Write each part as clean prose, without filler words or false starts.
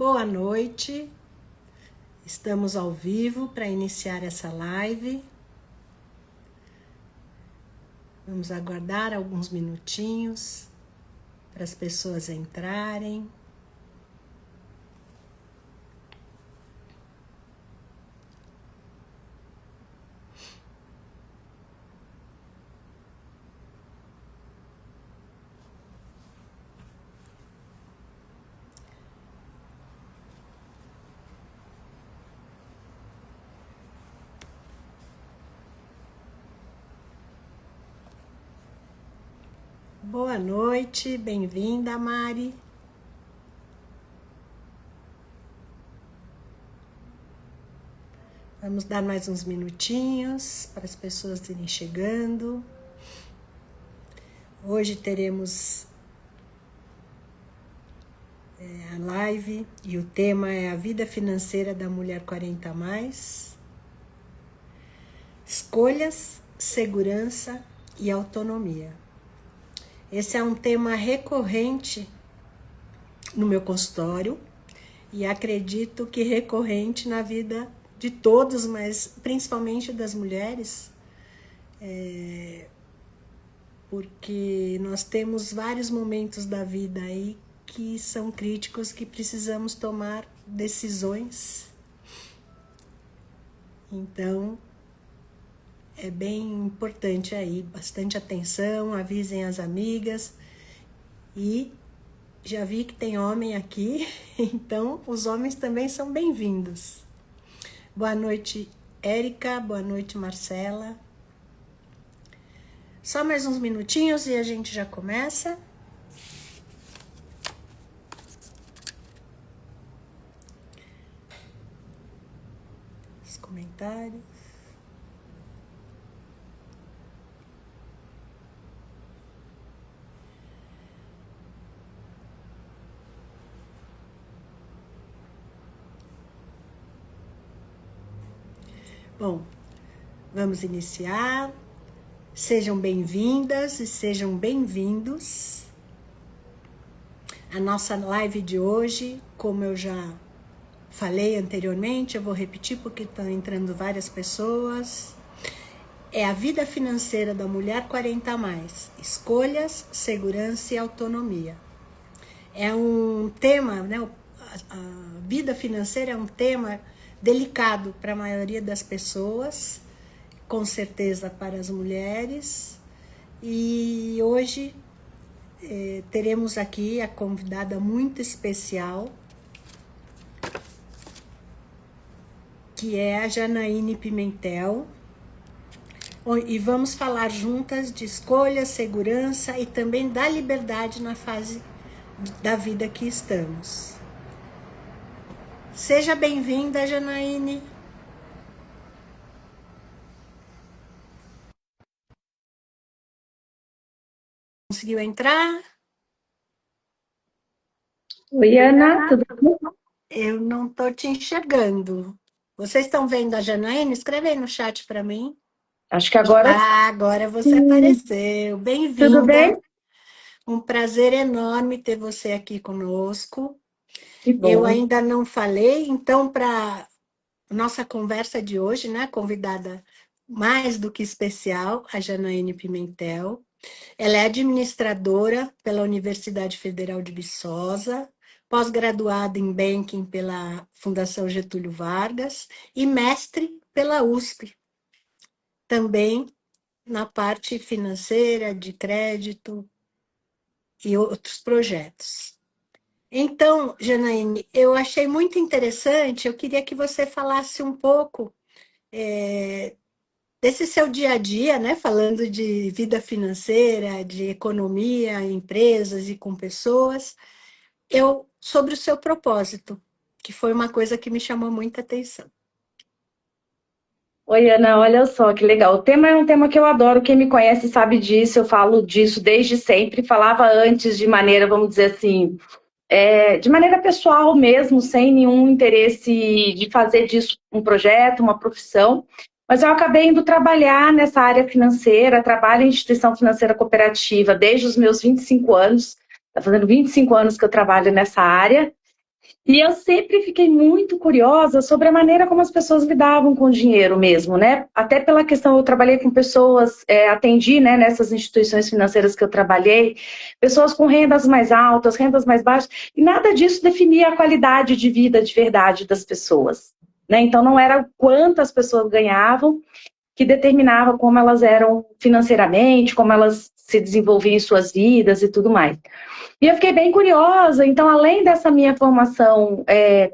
Boa noite, estamos ao vivo para iniciar essa live. Vamos aguardar alguns minutinhos para as pessoas entrarem. Boa noite, bem-vinda, Mari. Vamos dar mais uns minutinhos para as pessoas irem chegando. Hoje teremos a live e o tema é a vida financeira da mulher 40+. Escolhas, segurança e autonomia. Esse é um tema recorrente no meu consultório e acredito que recorrente na vida de todos, mas principalmente das mulheres, porque nós temos vários momentos da vida aí que são críticos, que precisamos tomar decisões. Então, é bem importante aí, bastante atenção, avisem as amigas. E já vi que tem homem aqui, então os homens também são bem-vindos. Boa noite, Érica, boa noite, Marcela. Só mais uns minutinhos e a gente já começa. Os comentários. Bom, vamos iniciar. Sejam bem-vindas e sejam bem-vindos. A nossa live de hoje, como eu já falei anteriormente, eu vou repetir porque estão entrando várias pessoas, é a vida financeira da mulher 40+. Escolhas, segurança e autonomia. É um tema, né? A vida financeira é um tema delicado para a maioria das pessoas, com certeza para as mulheres. E hoje teremos aqui a convidada muito especial, que é a Janaíne Pimentel. E vamos falar juntas de escolha, segurança e também da liberdade na fase da vida que estamos. Seja bem-vinda, Janaíne. Conseguiu entrar? Oi, Ana, tudo bem? Eu não estou te enxergando. Vocês estão vendo a Janaíne? Escreve aí no chat para mim. Acho que agora Agora você sim. apareceu. Tudo Bem-vinda. bem? Um prazer enorme ter você aqui conosco. Que Eu bom. ainda não falei, então, para nossa conversa de hoje, né? Convidada mais do que especial, a Janaíne Pimentel. Ela é administradora pela Universidade Federal de Viçosa, pós-graduada em Banking pela Fundação Getúlio Vargas e mestre pela USP, também na parte financeira, de crédito e outros projetos. Então, Janaíne, eu achei muito interessante, eu queria que você falasse um pouco desse seu dia a dia, né? Falando de vida financeira, de economia, empresas e com pessoas, sobre o seu propósito, que foi uma coisa que me chamou muita atenção. Oi, Ana, olha só que legal. O tema é um tema que eu adoro. Quem me conhece sabe disso. Eu falo disso desde sempre. Falava antes de maneira, vamos dizer assim, de maneira pessoal mesmo, sem nenhum interesse de fazer disso um projeto, uma profissão. Mas eu acabei indo trabalhar nessa área financeira, trabalho em instituição financeira cooperativa desde os meus 25 anos. Está fazendo 25 anos que eu trabalho nessa área. E eu sempre fiquei muito curiosa sobre a maneira como as pessoas lidavam com o dinheiro mesmo, né? Até pela questão, eu trabalhei com pessoas, atendi, né, nessas instituições financeiras que eu trabalhei, pessoas com rendas mais altas, rendas mais baixas, e nada disso definia a qualidade de vida de verdade das pessoas, né? Então não era quantas pessoas ganhavam que determinava como elas eram financeiramente, como elas se desenvolviam em suas vidas e tudo mais. E eu fiquei bem curiosa, então, além dessa minha formação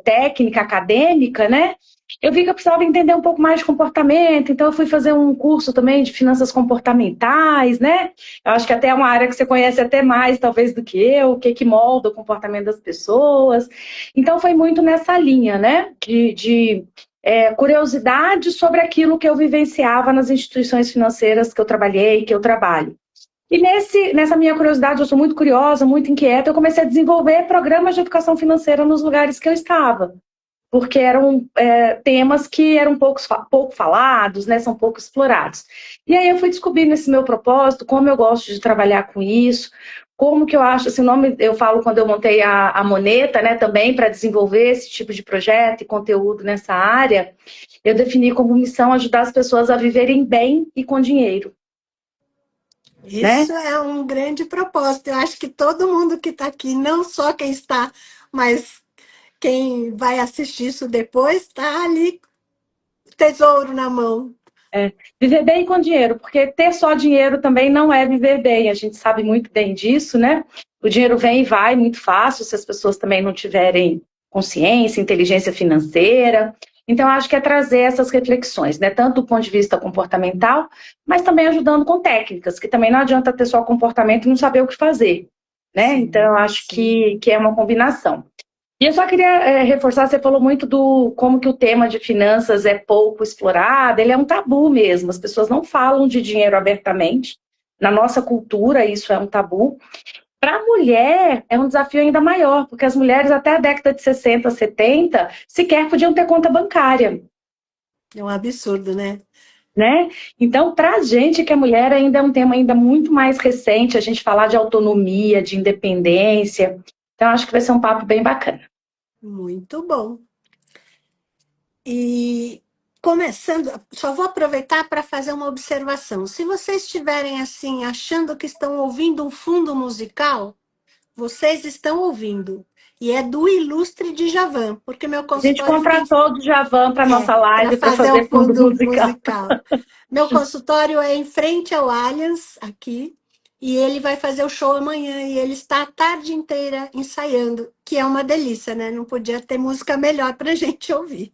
técnica, acadêmica, né, eu vi que eu precisava entender um pouco mais de comportamento, então eu fui fazer um curso também de finanças comportamentais, né, eu acho que até é uma área que você conhece até mais, talvez, do que eu, o que que molda o comportamento das pessoas, então foi muito nessa linha, né, de curiosidade sobre aquilo que eu vivenciava nas instituições financeiras que eu trabalhei, que eu trabalho. E nessa minha curiosidade, eu sou muito curiosa, muito inquieta, eu comecei a desenvolver programas de educação financeira nos lugares que eu estava, porque eram temas que eram pouco falados, né, são pouco explorados. E aí eu fui descobrindo esse meu propósito, como eu gosto de trabalhar com isso, como que eu acho, esse nome eu falo quando eu montei a Moneta, né, também para desenvolver esse tipo de projeto e conteúdo nessa área, eu defini como missão ajudar as pessoas a viverem bem e com dinheiro, né? Isso é um grande propósito. Eu acho que todo mundo que está aqui, não só quem está, mas quem vai assistir isso depois, está ali, tesouro na mão. Viver bem com dinheiro, porque ter só dinheiro também não é viver bem, a gente sabe muito bem disso, né? O dinheiro vem e vai muito fácil se as pessoas também não tiverem consciência, inteligência financeira. Então, acho que é trazer essas reflexões, né? Tanto do ponto de vista comportamental, mas também ajudando com técnicas, que também não adianta ter só comportamento e não saber o que fazer, né? Então, Sim, eu acho sim. que é uma combinação. E eu só queria reforçar, você falou muito do como que o tema de finanças é pouco explorado, ele é um tabu mesmo, as pessoas não falam de dinheiro abertamente, na nossa cultura isso é um tabu. Para a mulher é um desafio ainda maior, porque as mulheres até a década de 60, 70 sequer podiam ter conta bancária, É um absurdo, né? né? Então, para a gente que é mulher ainda é um tema ainda muito mais recente, a gente falar de autonomia, de independência, então acho que vai ser um papo bem bacana. Muito bom. E começando, só vou aproveitar para fazer uma observação. Se vocês estiverem assim, achando que estão ouvindo um fundo musical, vocês estão ouvindo. E é do Ilustre Djavan, porque meu A gente consultório fica contratou o Djavan para nossa para live para fazer o fazer fundo fundo musical. musical. Meu consultório é em frente ao Allianz, aqui, e ele vai fazer o show amanhã, e ele está a tarde inteira ensaiando, que é uma delícia, né? Não podia ter música melhor para a gente ouvir.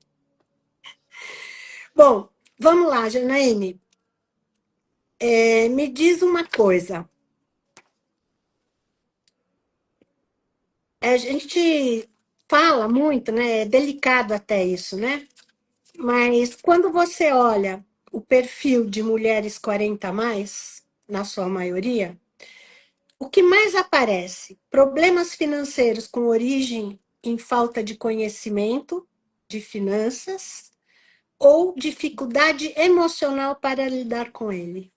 Bom, vamos lá, Janaíne. Me diz uma coisa. A gente fala muito, né? É delicado até isso, né? Mas quando você olha o perfil de mulheres 40 a mais, na sua maioria, o que mais aparece? Problemas financeiros com origem em falta de conhecimento de finanças ou dificuldade emocional para lidar com ele?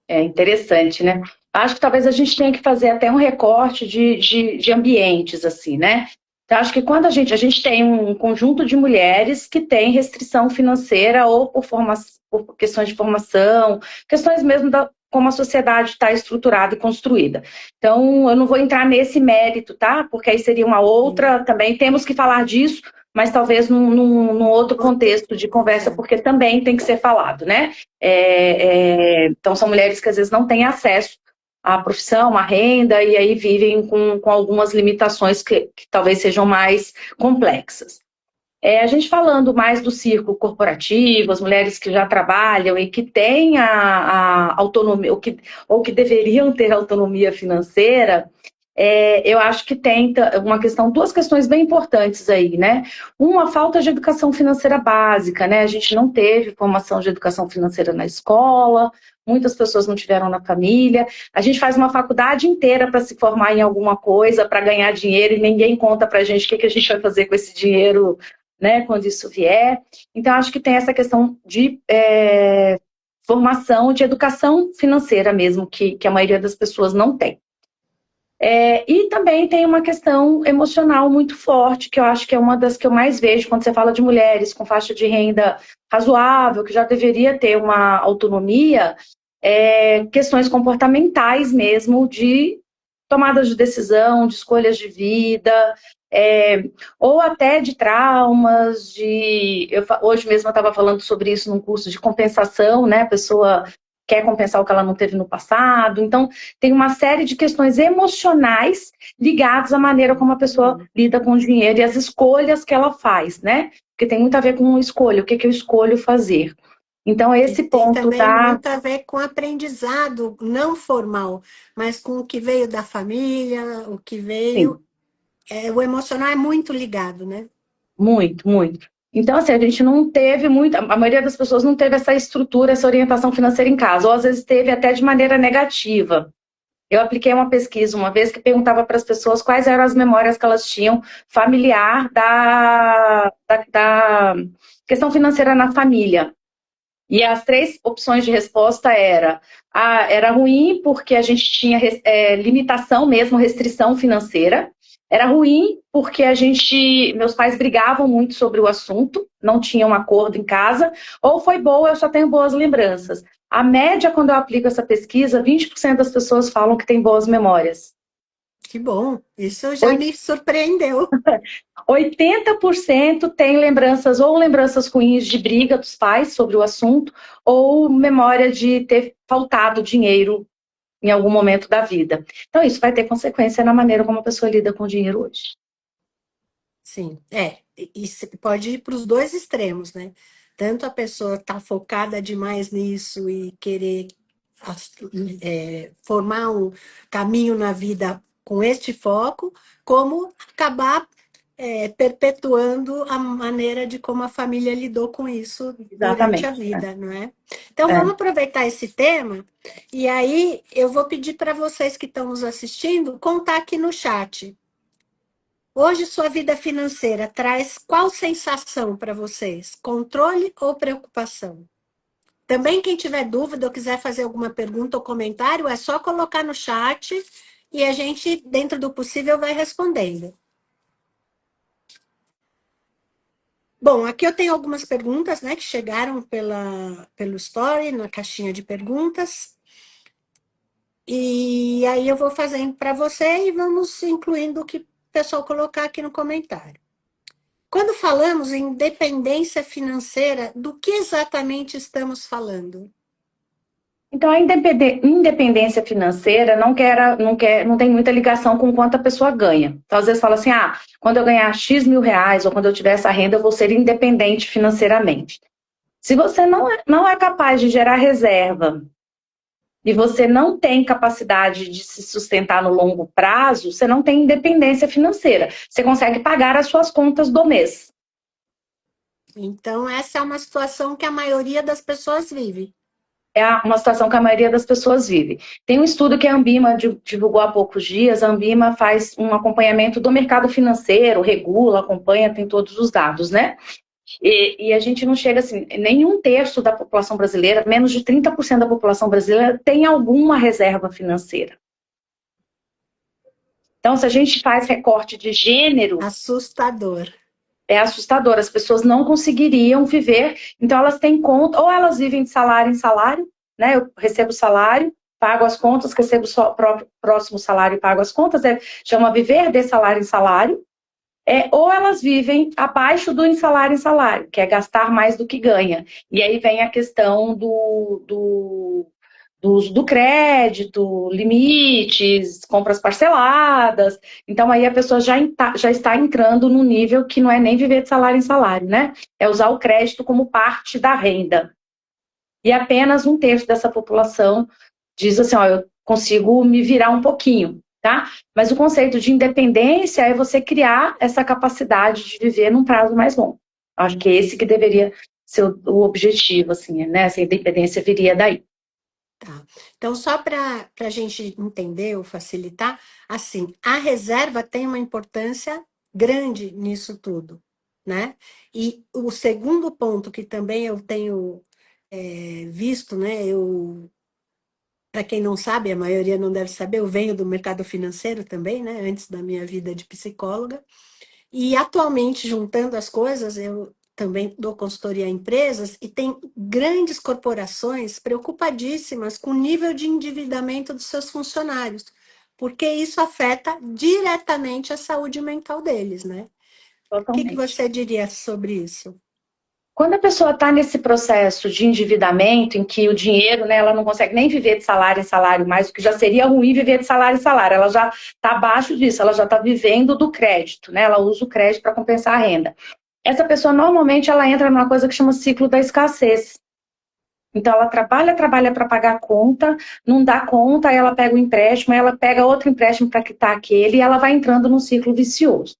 É interessante, né? Acho que talvez a gente tenha que fazer até um recorte de ambientes, assim, né? Então, acho que quando a gente tem um conjunto de mulheres que tem restrição financeira ou por questões de formação, questões mesmo da como a sociedade está estruturada e construída. Então, eu não vou entrar nesse mérito, tá? Porque aí seria uma Sim. outra, também temos que falar disso, mas talvez num outro Outro, contexto de conversa, é, porque também tem que ser falado, né? Então, são mulheres que às vezes não têm acesso à profissão, à renda, e aí vivem com algumas limitações que talvez sejam mais complexas. A gente falando mais do círculo corporativo, as mulheres que já trabalham e que têm a autonomia, ou que deveriam ter autonomia financeira, eu acho que tem duas questões bem importantes aí, né? Uma, falta de educação financeira básica, né? A gente não teve formação de educação financeira na escola, muitas pessoas não tiveram na família. A gente faz uma faculdade inteira para se formar em alguma coisa, para ganhar dinheiro, e ninguém conta para a gente o que a gente vai fazer com esse dinheiro, né, quando isso vier. Então, acho que tem essa questão de formação, de educação financeira mesmo, que a maioria das pessoas não tem. E também tem uma questão emocional muito forte, que eu acho que é uma das que eu mais vejo quando você fala de mulheres com faixa de renda razoável, que já deveria ter uma autonomia, questões comportamentais mesmo, de tomadas de decisão, de escolhas de vida, ou até de traumas, hoje mesmo eu estava falando sobre isso num curso de compensação, né? A pessoa quer compensar o que ela não teve no passado. Então, tem uma série de questões emocionais ligadas à maneira como a pessoa lida com o dinheiro e as escolhas que ela faz, né? Porque tem muito a ver com escolha, o que eu escolho fazer. Então, E esse tem ponto também tá muito a ver com aprendizado não formal, mas com o que veio da família, o que sim. veio. O emocional é muito ligado, né? Muito, muito. Então, assim, a gente não teve muito, a maioria das pessoas não teve essa estrutura, essa orientação financeira em casa, ou às vezes teve até de maneira negativa. Eu apliquei uma pesquisa uma vez que perguntava para as pessoas quais eram as memórias que elas tinham familiar da questão financeira na família. E as três opções de resposta era ruim porque a gente tinha limitação mesmo, restrição financeira. Era ruim porque meus pais brigavam muito sobre o assunto, não tinham um acordo em casa. Ou foi boa, eu só tenho boas lembranças. A média, quando eu aplico essa pesquisa, 20% das pessoas falam que tem boas memórias. Que bom, isso já me surpreendeu. 80% tem lembranças ruins de briga dos pais sobre o assunto, ou memória de ter faltado dinheiro em algum momento da vida. Então, isso vai ter consequência na maneira como a pessoa lida com o dinheiro hoje. Sim, e pode ir para os dois extremos, né? Tanto a pessoa tá focada demais nisso e querer formar um caminho na vida com este foco, como acabar perpetuando a maneira de como a família lidou com isso durante a Exatamente. vida, não é? Então É. vamos aproveitar esse tema e aí eu vou pedir para vocês que estão nos assistindo contar aqui no chat. Hoje sua vida financeira traz qual sensação para vocês? Controle ou preocupação? Também quem tiver dúvida ou quiser fazer alguma pergunta ou comentário, é só colocar no chat e a gente, dentro do possível, vai respondendo. Bom, aqui eu tenho algumas perguntas, né, que chegaram pelo Story, na caixinha de perguntas. E aí eu vou fazendo para você e vamos incluindo o que o pessoal colocar aqui no comentário. Quando falamos em independência financeira, do que exatamente estamos falando? Então, a independência financeira não tem muita ligação com quanto a pessoa ganha. Então, às vezes fala assim, quando eu ganhar X mil reais ou quando eu tiver essa renda, eu vou ser independente financeiramente. Se você não é capaz de gerar reserva e você não tem capacidade de se sustentar no longo prazo, você não tem independência financeira. Você consegue pagar as suas contas do mês. Então, essa é uma situação que a maioria das pessoas vive. É uma situação que a maioria das pessoas vive. Tem um estudo que a Ambima divulgou há poucos dias. A Ambima faz um acompanhamento do mercado financeiro, regula, acompanha, tem todos os dados, né? E a gente não chega assim, nenhum terço da população brasileira, menos de 30% da população brasileira tem alguma reserva financeira. Então, se a gente faz recorte de gênero, Assustador. é assustador. As pessoas não conseguiriam viver. Então, elas têm conta, ou elas vivem de salário em salário, né? Eu recebo salário, pago as contas, recebo só o próximo salário e pago as contas. Chama viver de salário em salário. Ou elas vivem abaixo do salário em salário, que é gastar mais do que ganha. E aí vem a questão do uso do crédito, limites, compras parceladas. Então, aí a pessoa já está entrando num nível que não é nem viver de salário em salário, né? É usar o crédito como parte da renda. E apenas um terço dessa população diz assim, eu consigo me virar um pouquinho, tá? Mas o conceito de independência é você criar essa capacidade de viver num prazo mais longo. Acho que esse que deveria ser o objetivo, assim, né? Essa independência viria daí. Tá. Então, só para a gente entender ou facilitar, assim, a reserva tem uma importância grande nisso tudo, né? E o segundo ponto que também eu tenho visto, né? Eu para quem não sabe, a maioria não deve saber, eu venho do mercado financeiro também, né? Antes da minha vida de psicóloga. E atualmente, juntando as coisas, eu também dou consultoria a empresas e tem grandes corporações preocupadíssimas com o nível de endividamento dos seus funcionários, porque isso afeta diretamente a saúde mental deles, né? O que que Totalmente. você diria sobre isso? Quando a pessoa está nesse processo de endividamento, em que o dinheiro, né, ela não consegue nem viver de salário em salário mais, o que já seria ruim viver de salário em salário, ela já está abaixo disso, ela já está vivendo do crédito, né, ela usa o crédito para compensar a renda. Essa pessoa, normalmente, ela entra numa coisa que chama ciclo da escassez. Então, ela trabalha para pagar a conta, não dá conta, aí ela pega o empréstimo, aí ela pega outro empréstimo para quitar aquele, e ela vai entrando num ciclo vicioso.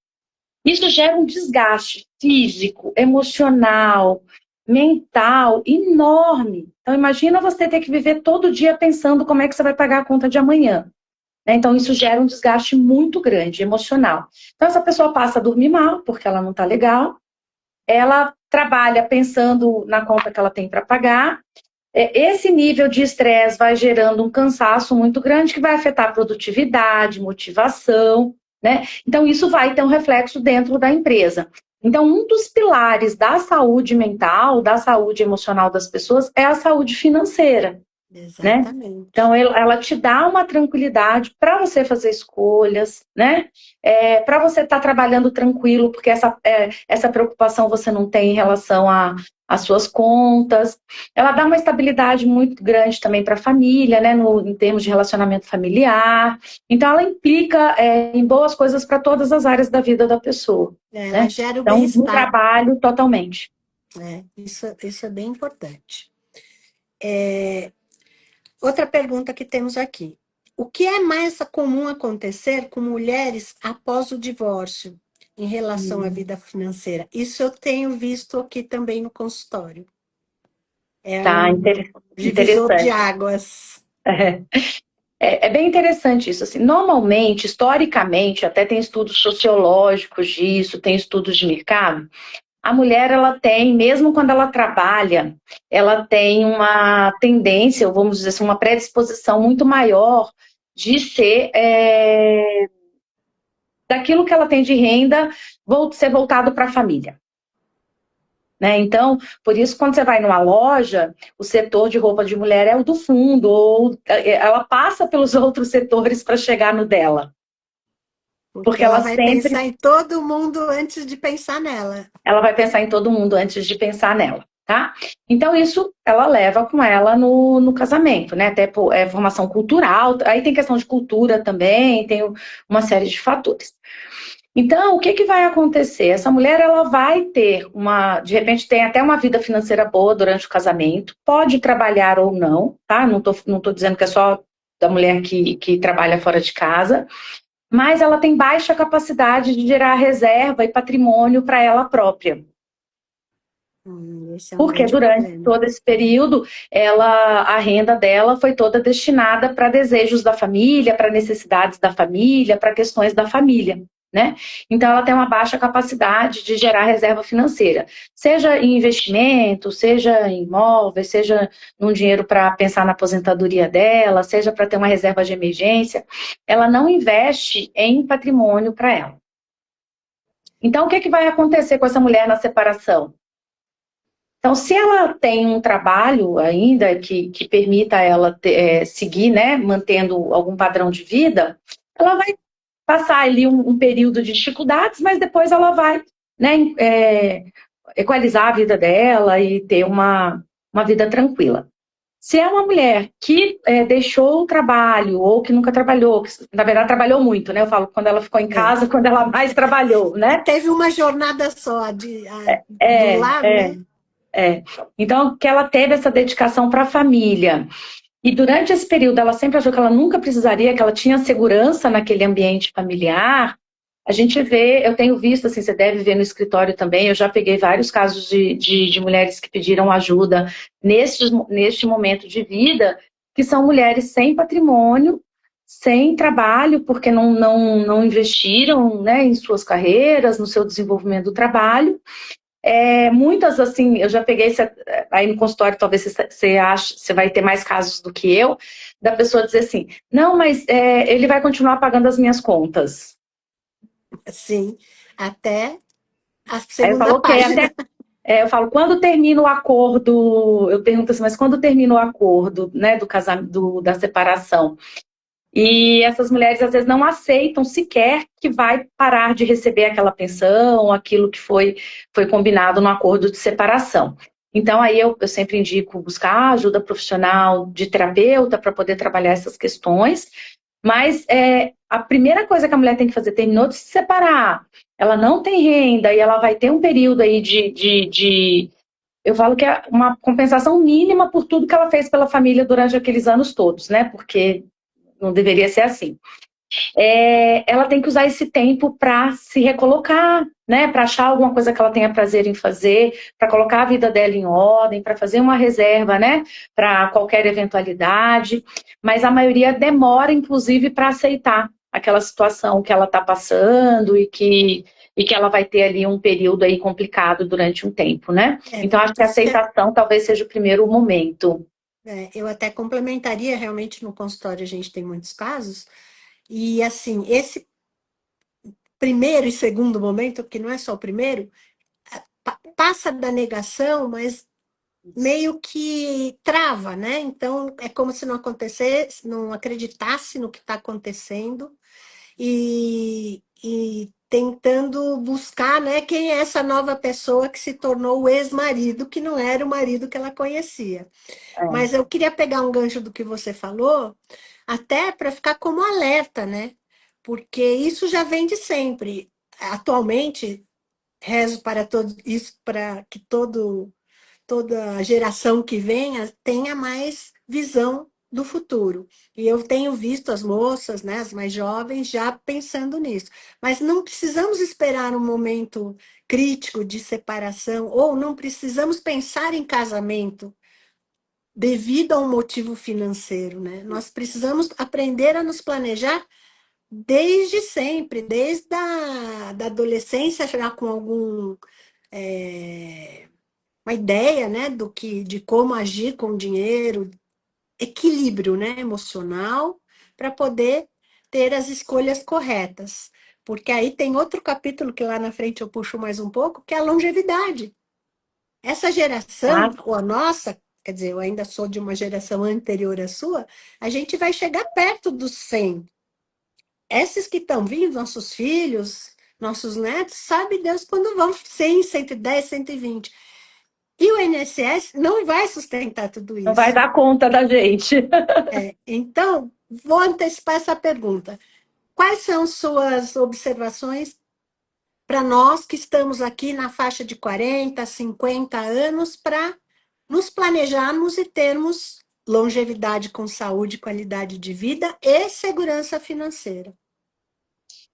Isso gera um desgaste físico, emocional, mental enorme. Então, imagina você ter que viver todo dia pensando como é que você vai pagar a conta de amanhã. Né? Então, isso gera um desgaste muito grande, emocional. Então, essa pessoa passa a dormir mal, porque ela não está legal. Ela trabalha pensando na conta que ela tem para pagar. Esse nível de estresse vai gerando um cansaço muito grande que vai afetar a produtividade, motivação, né? Então, isso vai ter um reflexo dentro da empresa. Então, um dos pilares da saúde mental, da saúde emocional das pessoas é a saúde financeira, né? Exatamente. Então, ela te dá uma tranquilidade para você fazer escolhas, né? Para você estar trabalhando tranquilo, porque essa preocupação você não tem em relação às suas contas. Ela dá uma estabilidade muito grande também para a família, né? Em termos de relacionamento familiar. Então, ela implica em boas coisas para todas as áreas da vida da pessoa, Ela né? gera o Então, no bem-estar. trabalho, totalmente. Isso é bem importante. Outra pergunta que temos aqui. O que é mais comum acontecer com mulheres após o divórcio em relação à vida financeira? Isso eu tenho visto aqui também no consultório. É Tá, um divisor de interessante. águas. É bem interessante isso. Assim, normalmente, historicamente, até tem estudos sociológicos disso, tem estudos de mercado. A mulher, ela tem, mesmo quando ela trabalha, ela tem uma tendência, ou vamos dizer assim, uma predisposição muito maior de ser daquilo que ela tem de renda, ser voltado para a família. Né? Então, por isso, quando você vai numa loja, o setor de roupa de mulher é o do fundo, ou ela passa pelos outros setores para chegar no dela. Porque Porque ela ela vai sempre pensar em todo mundo antes de pensar nela. ela vai pensar em todo mundo antes de pensar nela, tá? Então, isso ela leva com ela no casamento, né? Até formação cultural, aí tem questão de cultura também, tem uma série de fatores. Então, o que que vai acontecer? Essa mulher, ela vai ter de repente, tem até uma vida financeira boa durante o casamento, pode trabalhar ou não, tá? Não tô dizendo que é só da mulher que trabalha fora de casa, mas ela tem baixa capacidade de gerar reserva e patrimônio para ela própria. Esse é um Porque grande durante problema. todo esse período, a renda dela foi toda destinada para desejos da família, para necessidades da família, para questões da família, né? Então, ela tem uma baixa capacidade de gerar reserva financeira, seja em investimento, seja em imóveis, seja num dinheiro para pensar na aposentadoria dela, seja para ter uma reserva de emergência. Ela não investe em patrimônio para ela. Então, o que vai acontecer com essa mulher na separação? Então, se ela tem um trabalho ainda que permita ela seguir, né, mantendo algum padrão de vida, ela vai passar ali um período de dificuldades, mas depois ela vai, né, equalizar a vida dela e ter uma vida tranquila. Se é uma mulher que deixou o trabalho ou que nunca trabalhou, que, na verdade trabalhou muito, né? Eu falo quando ela ficou em É. casa, quando ela mais trabalhou, Que né? teve uma jornada só do lar, É. né? Então, que ela teve essa dedicação para a família. E durante esse período, ela sempre achou que ela nunca precisaria, que ela tinha segurança naquele ambiente familiar. A gente vê, eu tenho visto, assim, você deve ver no escritório também, eu já peguei vários casos de mulheres que pediram ajuda neste momento de vida, que são mulheres sem patrimônio, sem trabalho, porque não investiram, né, em suas carreiras, no seu desenvolvimento do trabalho, Muitas, assim, eu já peguei aí no consultório, talvez você ache, você vai ter mais casos do que eu, da pessoa dizer assim, não, mas ele vai continuar pagando as minhas contas. Sim, até a Aí eu segunda falo, ok, página. eu falo, quando termina o acordo, eu pergunto assim, mas quando termina o acordo, né, do casamento, da separação? E essas mulheres às vezes não aceitam sequer que vai parar de receber aquela pensão, aquilo que foi combinado no acordo de separação. Então aí eu sempre indico buscar ajuda profissional de terapeuta para poder trabalhar essas questões, mas a primeira coisa que a mulher tem que fazer, terminou de se separar, ela não tem renda e ela vai ter um período aí eu falo que é uma compensação mínima por tudo que ela fez pela família durante aqueles anos todos, né? Porque não deveria ser assim. Ela tem que usar esse tempo para se recolocar, né? Para achar alguma coisa que ela tenha prazer em fazer, para colocar a vida dela em ordem, para fazer uma reserva, né? Para qualquer eventualidade. Mas a maioria demora, inclusive, para aceitar aquela situação que ela está passando e que ela vai ter ali um período aí complicado durante um tempo, né? É, Então, acho que a aceitação talvez seja o primeiro momento. eu até complementaria, realmente no consultório a gente tem muitos casos, e assim, esse primeiro e segundo momento, porque não é só o primeiro, passa da negação, mas meio que trava, né? Então é como se não acontecesse, não acreditasse no que está acontecendo e tentando buscar, né, quem é essa nova pessoa que se tornou o ex-marido, que não era o marido que ela conhecia. É. Mas eu queria pegar um gancho do que você falou, até para ficar como alerta, né? Porque isso já vem de sempre. Atualmente, rezo para todo isso, para que toda geração que venha tenha mais visão do futuro. E eu tenho visto as moças, né, as mais jovens, já pensando nisso. Mas não precisamos esperar um momento crítico de separação, ou não precisamos pensar em casamento devido a um motivo financeiro, né? Nós precisamos aprender a nos planejar desde sempre, desde da adolescência, já com algum uma ideia, né, de como agir com o dinheiro, equilíbrio, né, emocional, para poder ter as escolhas corretas. Porque aí tem outro capítulo que lá na frente eu puxo mais um pouco, que é a longevidade. Essa geração, Tá? ou a nossa, quer dizer, eu ainda sou de uma geração anterior à sua, a gente vai chegar perto dos 100. Esses que estão vindo, nossos filhos, nossos netos, sabe Deus quando vão 100, 110, 120. E o INSS não vai sustentar tudo Não vai isso. dar conta da gente. Então, vou antecipar essa pergunta. Quais são suas observações para nós que estamos aqui na faixa de 40, 50 anos para nos planejarmos e termos longevidade com saúde, qualidade de vida e segurança financeira?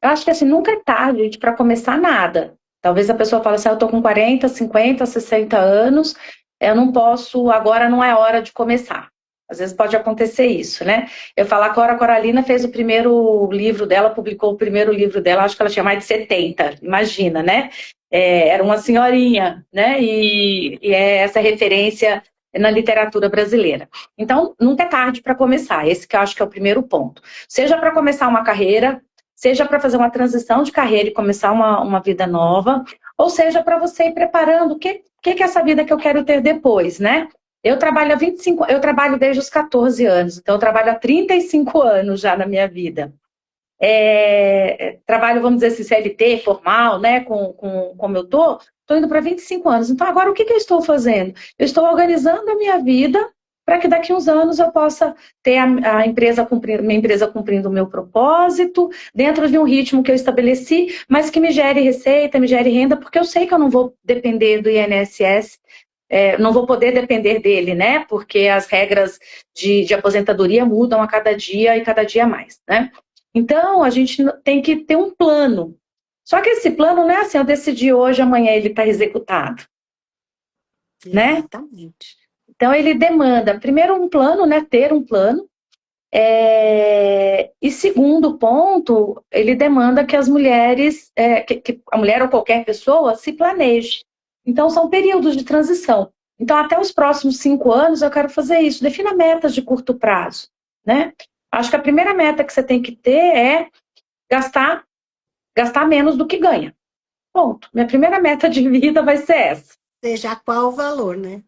Eu acho que assim, nunca é tarde para começar nada. Talvez a pessoa fale assim, eu estou com 40, 50, 60 anos, eu não posso, agora não é hora de começar. Às vezes pode acontecer isso, né? Eu falo, a Cora Coralina fez o primeiro livro dela, publicou o primeiro livro dela, acho que ela tinha mais de 70, imagina, né? Era uma senhorinha, né? E é essa referência na literatura brasileira. Então, nunca é tarde para começar, esse que eu acho que é o primeiro ponto. Seja para começar uma carreira, seja para fazer uma transição de carreira e começar uma vida nova, ou seja para você ir preparando o que é essa vida que eu quero ter depois, né? Eu trabalho desde os 14 anos, então eu trabalho há 35 anos já na minha vida. Trabalho, vamos dizer assim, CLT, formal, né, como eu tô indo para 25 anos. Então, agora o que eu estou fazendo? Eu estou organizando a minha vida para que daqui a uns anos eu possa ter a empresa minha empresa cumprindo o meu propósito, dentro de um ritmo que eu estabeleci, mas que me gere receita, me gere renda, porque eu sei que eu não vou depender do INSS, não vou poder depender dele, né? Porque as regras de aposentadoria mudam a cada dia e cada dia mais, né? Então, a gente tem que ter um plano. Só que esse plano não é assim, eu decidi hoje, amanhã ele está executado, né? Exatamente. Então, ele demanda, primeiro, um plano, né? Ter um plano. E segundo ponto, ele demanda que as mulheres, que a mulher ou qualquer pessoa se planeje. Então, são períodos de transição. Então, até os próximos 5 anos, eu quero fazer isso. Defina metas de curto prazo, né? Acho que a primeira meta que você tem que ter é gastar menos do que ganha. Ponto. Minha primeira meta de vida vai ser essa. Seja qual o valor, né?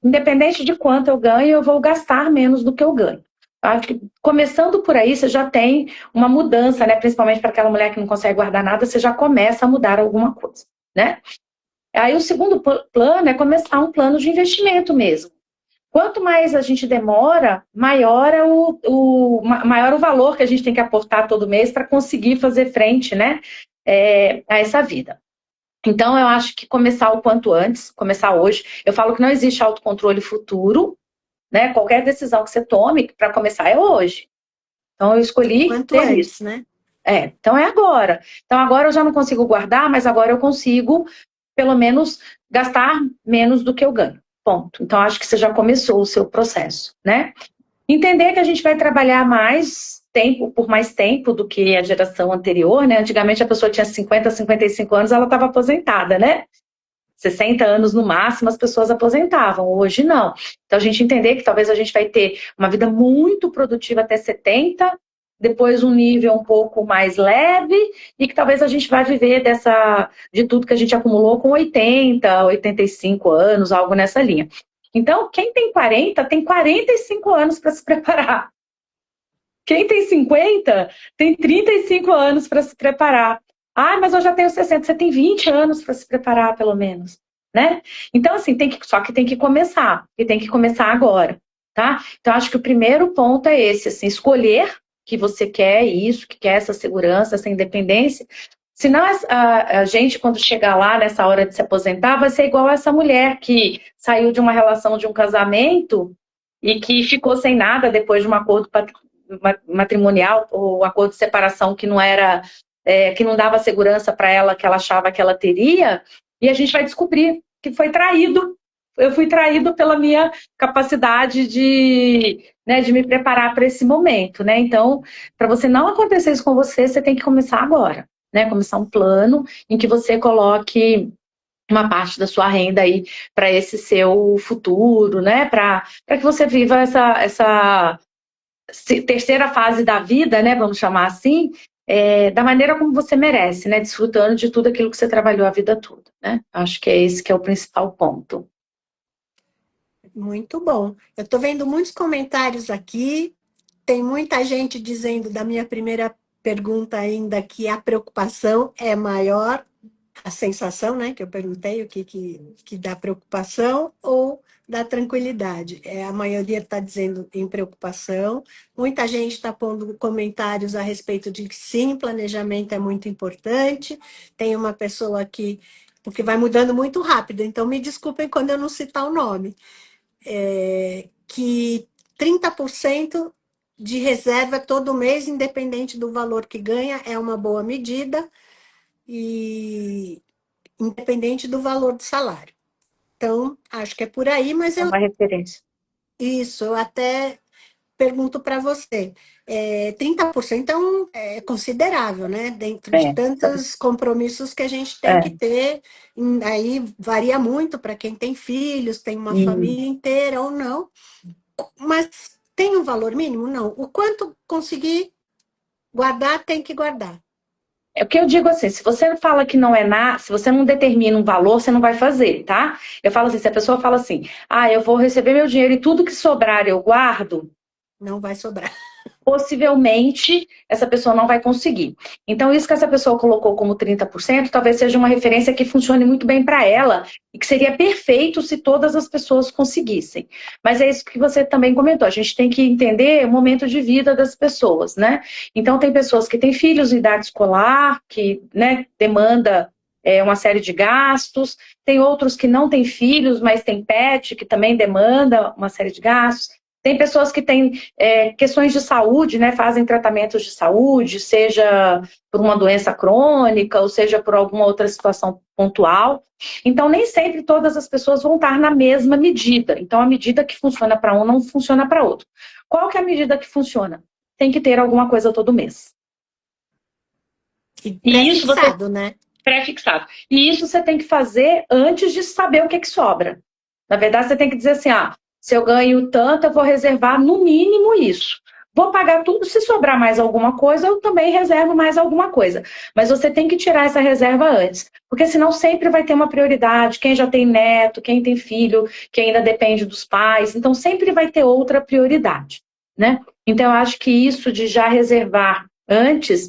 Independente de quanto eu ganho, eu vou gastar menos do que eu ganho. Acho que começando por aí, você já tem uma mudança, né? Principalmente para aquela mulher que não consegue guardar nada, você já começa a mudar alguma coisa, né? Aí o segundo plano é começar um plano de investimento mesmo. Quanto mais a gente demora, maior é maior o valor que a gente tem que aportar todo mês para conseguir fazer frente, né, a essa vida. Então, eu acho que começar o quanto antes, começar hoje. Eu falo que não existe autocontrole futuro, né? Qualquer decisão que você tome para começar é hoje. Então, eu escolhi Quanto ter antes, isso. né? Então é agora. Então, agora eu já não consigo guardar, mas agora eu consigo, pelo menos, gastar menos do que eu ganho. Ponto. Então, acho que você já começou o seu processo, né? Entender que a gente vai trabalhar mais tempo, por mais tempo do que a geração anterior, né? Antigamente a pessoa tinha 50, 55 anos, ela estava aposentada, né? 60 anos no máximo as pessoas aposentavam, hoje não. Então a gente entender que talvez a gente vai ter uma vida muito produtiva até 70, depois um nível um pouco mais leve e que talvez a gente vai viver de tudo que a gente acumulou com 80, 85 anos, algo nessa linha. Então, quem tem 40, tem 45 anos para se preparar. Quem tem 50, tem 35 anos para se preparar. Ah, mas eu já tenho 60, você tem 20 anos para se preparar, pelo menos, né? Então, assim, só que tem que começar, e tem que começar agora, tá? Então, acho que o primeiro ponto é esse, assim, escolher que você quer isso, que quer essa segurança, essa independência. Senão, a gente, quando chegar lá, nessa hora de se aposentar, vai ser igual essa mulher que saiu de uma relação, de um casamento, e que ficou sem nada depois de um acordo matrimonial ou acordo de separação que não era, que não dava segurança para ela, que ela achava que ela teria, e a gente vai descobrir que foi traído. Eu fui traído pela minha capacidade né, de me preparar para esse momento, né? Então, para você não acontecer isso com você, você tem que começar agora, né? Começar um plano em que você coloque uma parte da sua renda aí para esse seu futuro, né? Para que você viva essa terceira fase da vida, né? Vamos chamar assim, da maneira como você merece, né? Desfrutando de tudo aquilo que você trabalhou a vida toda, né? Acho que é esse que é o principal ponto. Muito bom. Eu estou vendo muitos comentários aqui. Tem muita gente dizendo da minha primeira pergunta ainda que a preocupação é maior, a sensação, né, que eu perguntei, o que dá preocupação ou dá tranquilidade. A maioria está dizendo em preocupação. Muita gente está pondo comentários a respeito de que sim, planejamento é muito importante. Tem uma pessoa aqui, porque vai mudando muito rápido, então me desculpem quando eu não citar o nome, que 30% de reserva todo mês, independente do valor que ganha, é uma boa medida, e independente do valor do salário. Então, acho que é por aí, mas É uma referência. eu até pergunto para você, 30% é considerável, né? Dentro de tantos compromissos que a gente tem que ter, aí varia muito para quem tem filhos, tem uma família inteira ou não, mas tem um valor mínimo? Não. O quanto conseguir guardar, tem que guardar. É o que eu digo assim, se você fala que não é nada, se você não determina um valor, você não vai fazer, tá? Eu falo assim, se a pessoa fala assim, eu vou receber meu dinheiro e tudo que sobrar eu guardo, não vai sobrar. Possivelmente essa pessoa não vai conseguir. Então, isso que essa pessoa colocou como 30%, talvez seja uma referência que funcione muito bem para ela e que seria perfeito se todas as pessoas conseguissem. Mas é isso que você também comentou, a gente tem que entender o momento de vida das pessoas, né? Então, tem pessoas que têm filhos em idade escolar, que, né, demanda uma série de gastos, tem outros que não têm filhos, mas têm pet, que também demanda uma série de gastos. Tem pessoas que têm questões de saúde, né, fazem tratamentos de saúde, seja por uma doença crônica, ou seja por alguma outra situação pontual. Então, nem sempre todas as pessoas vão estar na mesma medida. Então, a medida que funciona para um não funciona para outro. Qual que é a medida que funciona? Tem que ter alguma coisa todo mês. E isso fixado, né? pré-fixado. E isso você tem que fazer antes de saber o que que sobra. Na verdade, você tem que dizer assim, se eu ganho tanto, eu vou reservar no mínimo isso. Vou pagar tudo, se sobrar mais alguma coisa, eu também reservo mais alguma coisa. Mas você tem que tirar essa reserva antes, porque senão sempre vai ter uma prioridade. Quem já tem neto, quem tem filho, quem ainda depende dos pais, então sempre vai ter outra prioridade, né? Então, eu acho que isso de já reservar antes,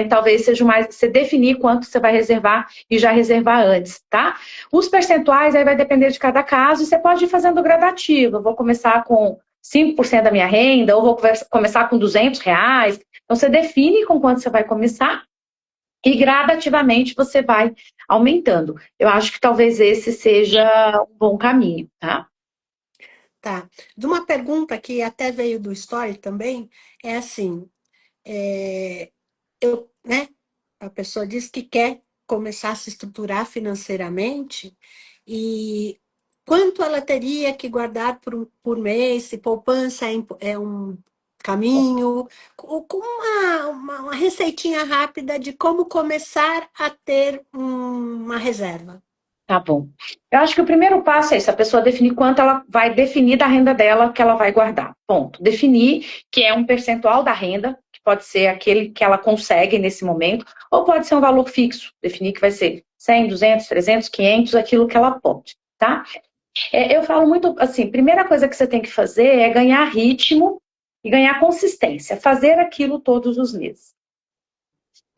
talvez seja mais você definir quanto você vai reservar e já reservar antes, tá? Os percentuais aí vai depender de cada caso e você pode ir fazendo gradativo. Eu vou começar com 5% da minha renda, ou vou começar com R$ 200. Então, você define com quanto você vai começar e gradativamente você vai aumentando. Eu acho que talvez esse seja um bom caminho, tá? Tá. De uma pergunta que até veio do Story também, é assim, é, né? A pessoa diz que quer começar a se estruturar financeiramente e quanto ela teria que guardar por mês, se poupança é um caminho, com uma receitinha rápida de como começar a ter uma reserva. Tá bom. Eu acho que o primeiro passo é isso, a pessoa definir quanto ela vai definir da renda dela que ela vai guardar. Ponto. Definir que é um percentual da renda, que pode ser aquele que ela consegue nesse momento, ou pode ser um valor fixo. Definir que vai ser 100, 200, 300, 500, aquilo que ela pode, tá? Eu falo muito assim, primeira coisa que você tem que fazer é ganhar ritmo e ganhar consistência, fazer aquilo todos os meses.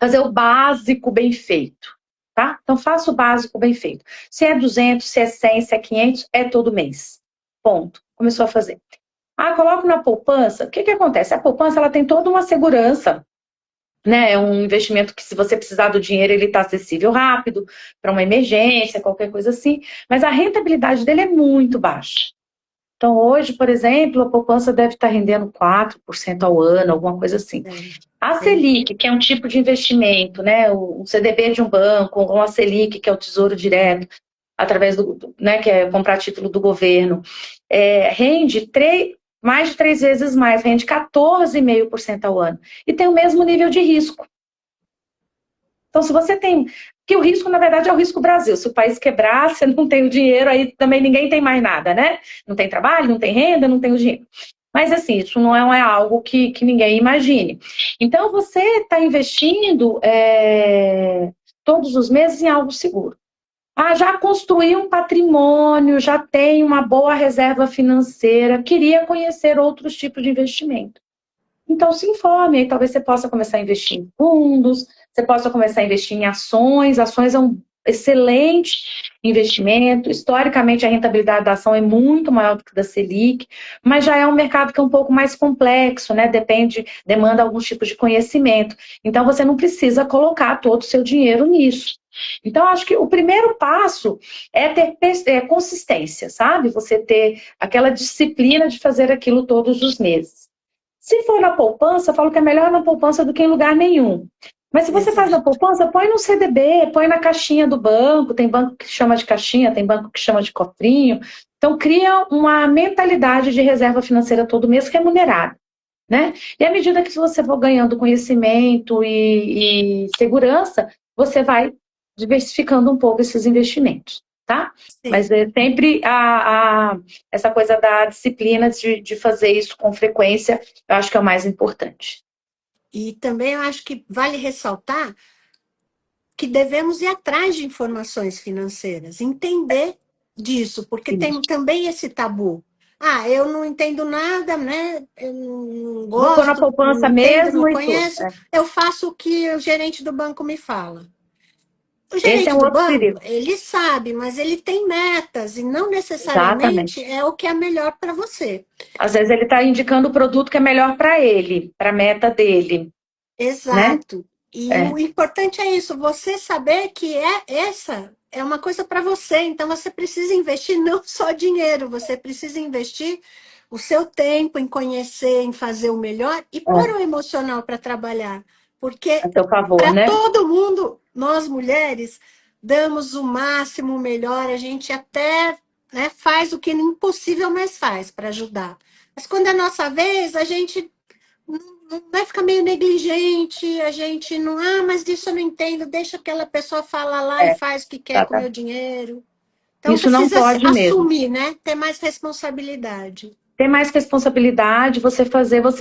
Fazer o básico bem feito, tá? Então, faça o básico bem feito. Se é 200, se é 100, se é 500, é todo mês. Ponto. Começou a fazer. Coloco na poupança. O que que acontece? A poupança, ela tem toda uma segurança, né? É um investimento que, se você precisar do dinheiro, ele está acessível rápido, para uma emergência, qualquer coisa assim. Mas a rentabilidade dele é muito baixa. Então, hoje, por exemplo, a poupança deve estar rendendo 4% ao ano, alguma coisa assim. A Selic, que é um tipo de investimento, né, o CDB de um banco, ou a Selic, que é o Tesouro Direto, através né, que é comprar título do governo, rende mais de 3 vezes mais, rende 14,5% ao ano. E tem o mesmo nível de risco. Então, se você tem... Que o risco, na verdade, é o risco Brasil. Se o país quebrar, você não tem o dinheiro, aí também ninguém tem mais nada, né? Não tem trabalho, não tem renda, não tem o dinheiro. Mas, assim, isso não é algo que ninguém imagine. Então, você está investindo todos os meses em algo seguro. Já construí um patrimônio, já tem uma boa reserva financeira, queria conhecer outros tipos de investimento. Então, se informe, aí talvez você possa começar a investir em fundos, você possa começar a investir em ações. Ações é um excelente investimento. Historicamente, a rentabilidade da ação é muito maior do que da Selic, mas já é um mercado que é um pouco mais complexo, né? Demanda alguns tipos de conhecimento. Então, você não precisa colocar todo o seu dinheiro nisso. Então, acho que o primeiro passo é ter consistência, sabe? Você ter aquela disciplina de fazer aquilo todos os meses. Se for na poupança, eu falo que é melhor na poupança do que em lugar nenhum. Mas se você faz na poupança, põe no CDB, põe na caixinha do banco. Tem banco que chama de caixinha, tem banco que chama de cofrinho. Então, cria uma mentalidade de reserva financeira todo mês remunerada, né? E à medida que você for ganhando conhecimento e segurança, você vai diversificando um pouco esses investimentos, tá? Sim. Mas é sempre essa coisa da disciplina de fazer isso com frequência, eu acho que é o mais importante. E também eu acho que vale ressaltar que devemos ir atrás de informações financeiras, entender disso, porque Sim. tem também esse tabu. Eu não entendo nada, né? Eu não Vou pôr na gosto, poupança não entendo, não mesmo e tudo. conheço. Eu faço o que o gerente do banco me fala. O Esse é gerente um do outro banco, perigo. ele sabe, mas ele tem metas e não necessariamente Exatamente. é o que é melhor para você. Às vezes ele está indicando o produto que é melhor para ele, para a meta dele, né? Exato. E É. o importante é isso, você saber que essa é uma coisa para você. Então você precisa investir não só dinheiro, você precisa investir o seu tempo em conhecer, em fazer o melhor e pôr o emocional para trabalhar. Porque A seu favor, para né? todo mundo, nós mulheres damos o máximo, o melhor, a gente até, né, faz o que é impossível, mas faz para ajudar. Mas quando é a nossa vez, a gente vai ficar meio negligente, a gente não, mas disso eu não entendo, deixa aquela pessoa falar lá e É, faz o que quer com o meu exatamente. dinheiro. Então Isso não precisa pode mesmo. assumir, né? Ter mais responsabilidade. Ter mais responsabilidade, você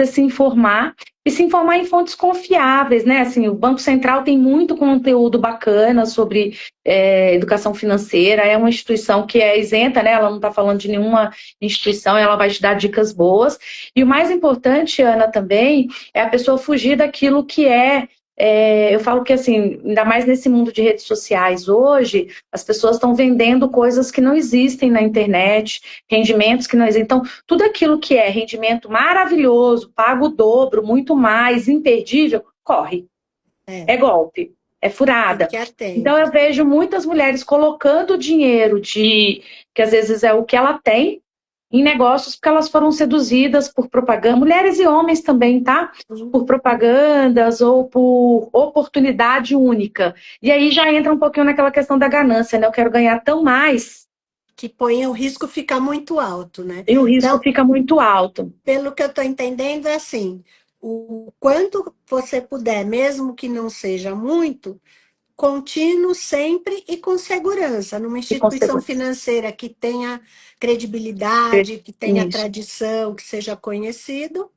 se informar e se informar em fontes confiáveis, né? Assim, o Banco Central tem muito conteúdo bacana sobre educação financeira, é uma instituição que é isenta, né? Ela não está falando de nenhuma instituição, ela vai te dar dicas boas. E o mais importante, Ana, também, é a pessoa fugir daquilo que eu falo que, assim, ainda mais nesse mundo de redes sociais hoje, as pessoas estão vendendo coisas que não existem na internet, rendimentos que não existem. Então, tudo aquilo que é rendimento maravilhoso, paga o dobro, muito mais, imperdível, corre. É golpe, é furada. Fique Então, eu atento. vejo muitas mulheres colocando dinheiro que às vezes é o que ela tem, em negócios, porque elas foram seduzidas por propaganda, mulheres e homens também, tá? Por propagandas ou por oportunidade única. E aí já entra um pouquinho naquela questão da ganância, né? Eu quero ganhar tão mais, Que põe o risco ficar muito alto, né? e o risco Então, fica muito alto. pelo que eu estou entendendo, é assim: o quanto você puder, mesmo que não seja muito, contínuo sempre e com segurança, numa E com instituição segurança. financeira que tenha credibilidade, que tenha Isso. tradição, que seja conhecido,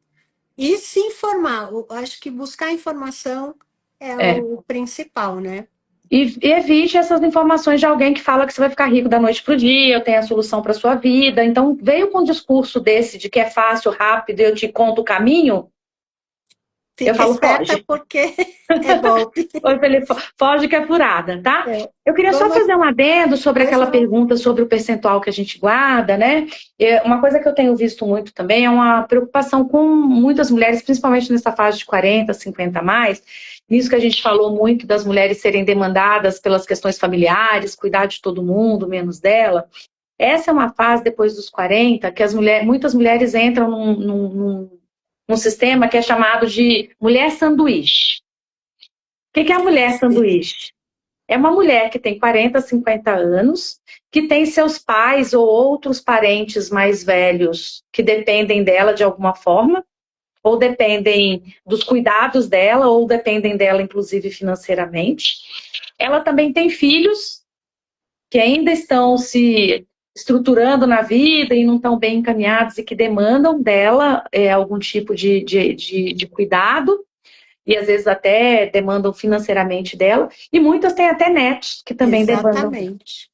e se informar. Eu acho que buscar informação é É. o principal, né? E evite essas informações de alguém que fala que você vai ficar rico da noite para o dia, eu tenho a solução para sua vida. Então, veio com um discurso desse de que é fácil, rápido, eu te conto o caminho, eu Fica falo, esperta foge. porque é golpe. Oi, Felipe, foge que é furada, tá? É. Eu queria só Vamos, fazer um adendo sobre pode aquela falar. pergunta sobre o percentual que a gente guarda, né? Uma coisa que eu tenho visto muito também é uma preocupação com muitas mulheres, principalmente nessa fase de 40, 50 a mais, nisso que a gente falou muito das mulheres serem demandadas pelas questões familiares, cuidar de todo mundo, menos dela. Essa é uma fase depois dos 40 que muitas mulheres entram num sistema que é chamado de mulher sanduíche. O que é a mulher sanduíche? É uma mulher que tem 40, 50 anos, que tem seus pais ou outros parentes mais velhos que dependem dela de alguma forma, ou dependem dos cuidados dela, ou dependem dela, inclusive, financeiramente. Ela também tem filhos que ainda estão se estruturando na vida e não estão bem encaminhados e que demandam dela algum tipo de cuidado e às vezes até demandam financeiramente dela, e muitas têm até netos que também demandam dela. Exatamente.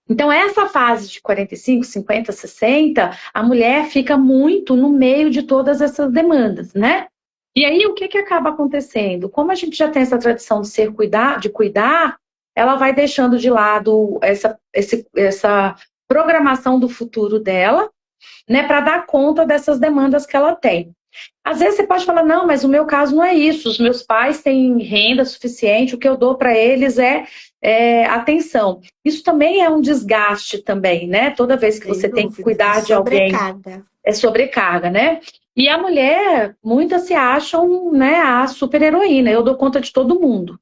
Então, essa fase de 45, 50, 60, a mulher fica muito no meio de todas essas demandas, né? E aí, o que acaba acontecendo? Como a gente já tem essa tradição de cuidar, ela vai deixando de lado essa programação do futuro dela, né, para dar conta dessas demandas que ela tem. Às vezes você pode falar, não, mas o meu caso não é isso. Os meus pais têm renda suficiente, o que eu dou para eles é atenção. Isso também é um desgaste também, né? Toda vez que Sem você tem que dúvida. É cuidar de alguém, sobrecarga. é sobrecarga, né? E a mulher, muitas se acham, né, a super-heroína. Eu dou conta de todo mundo.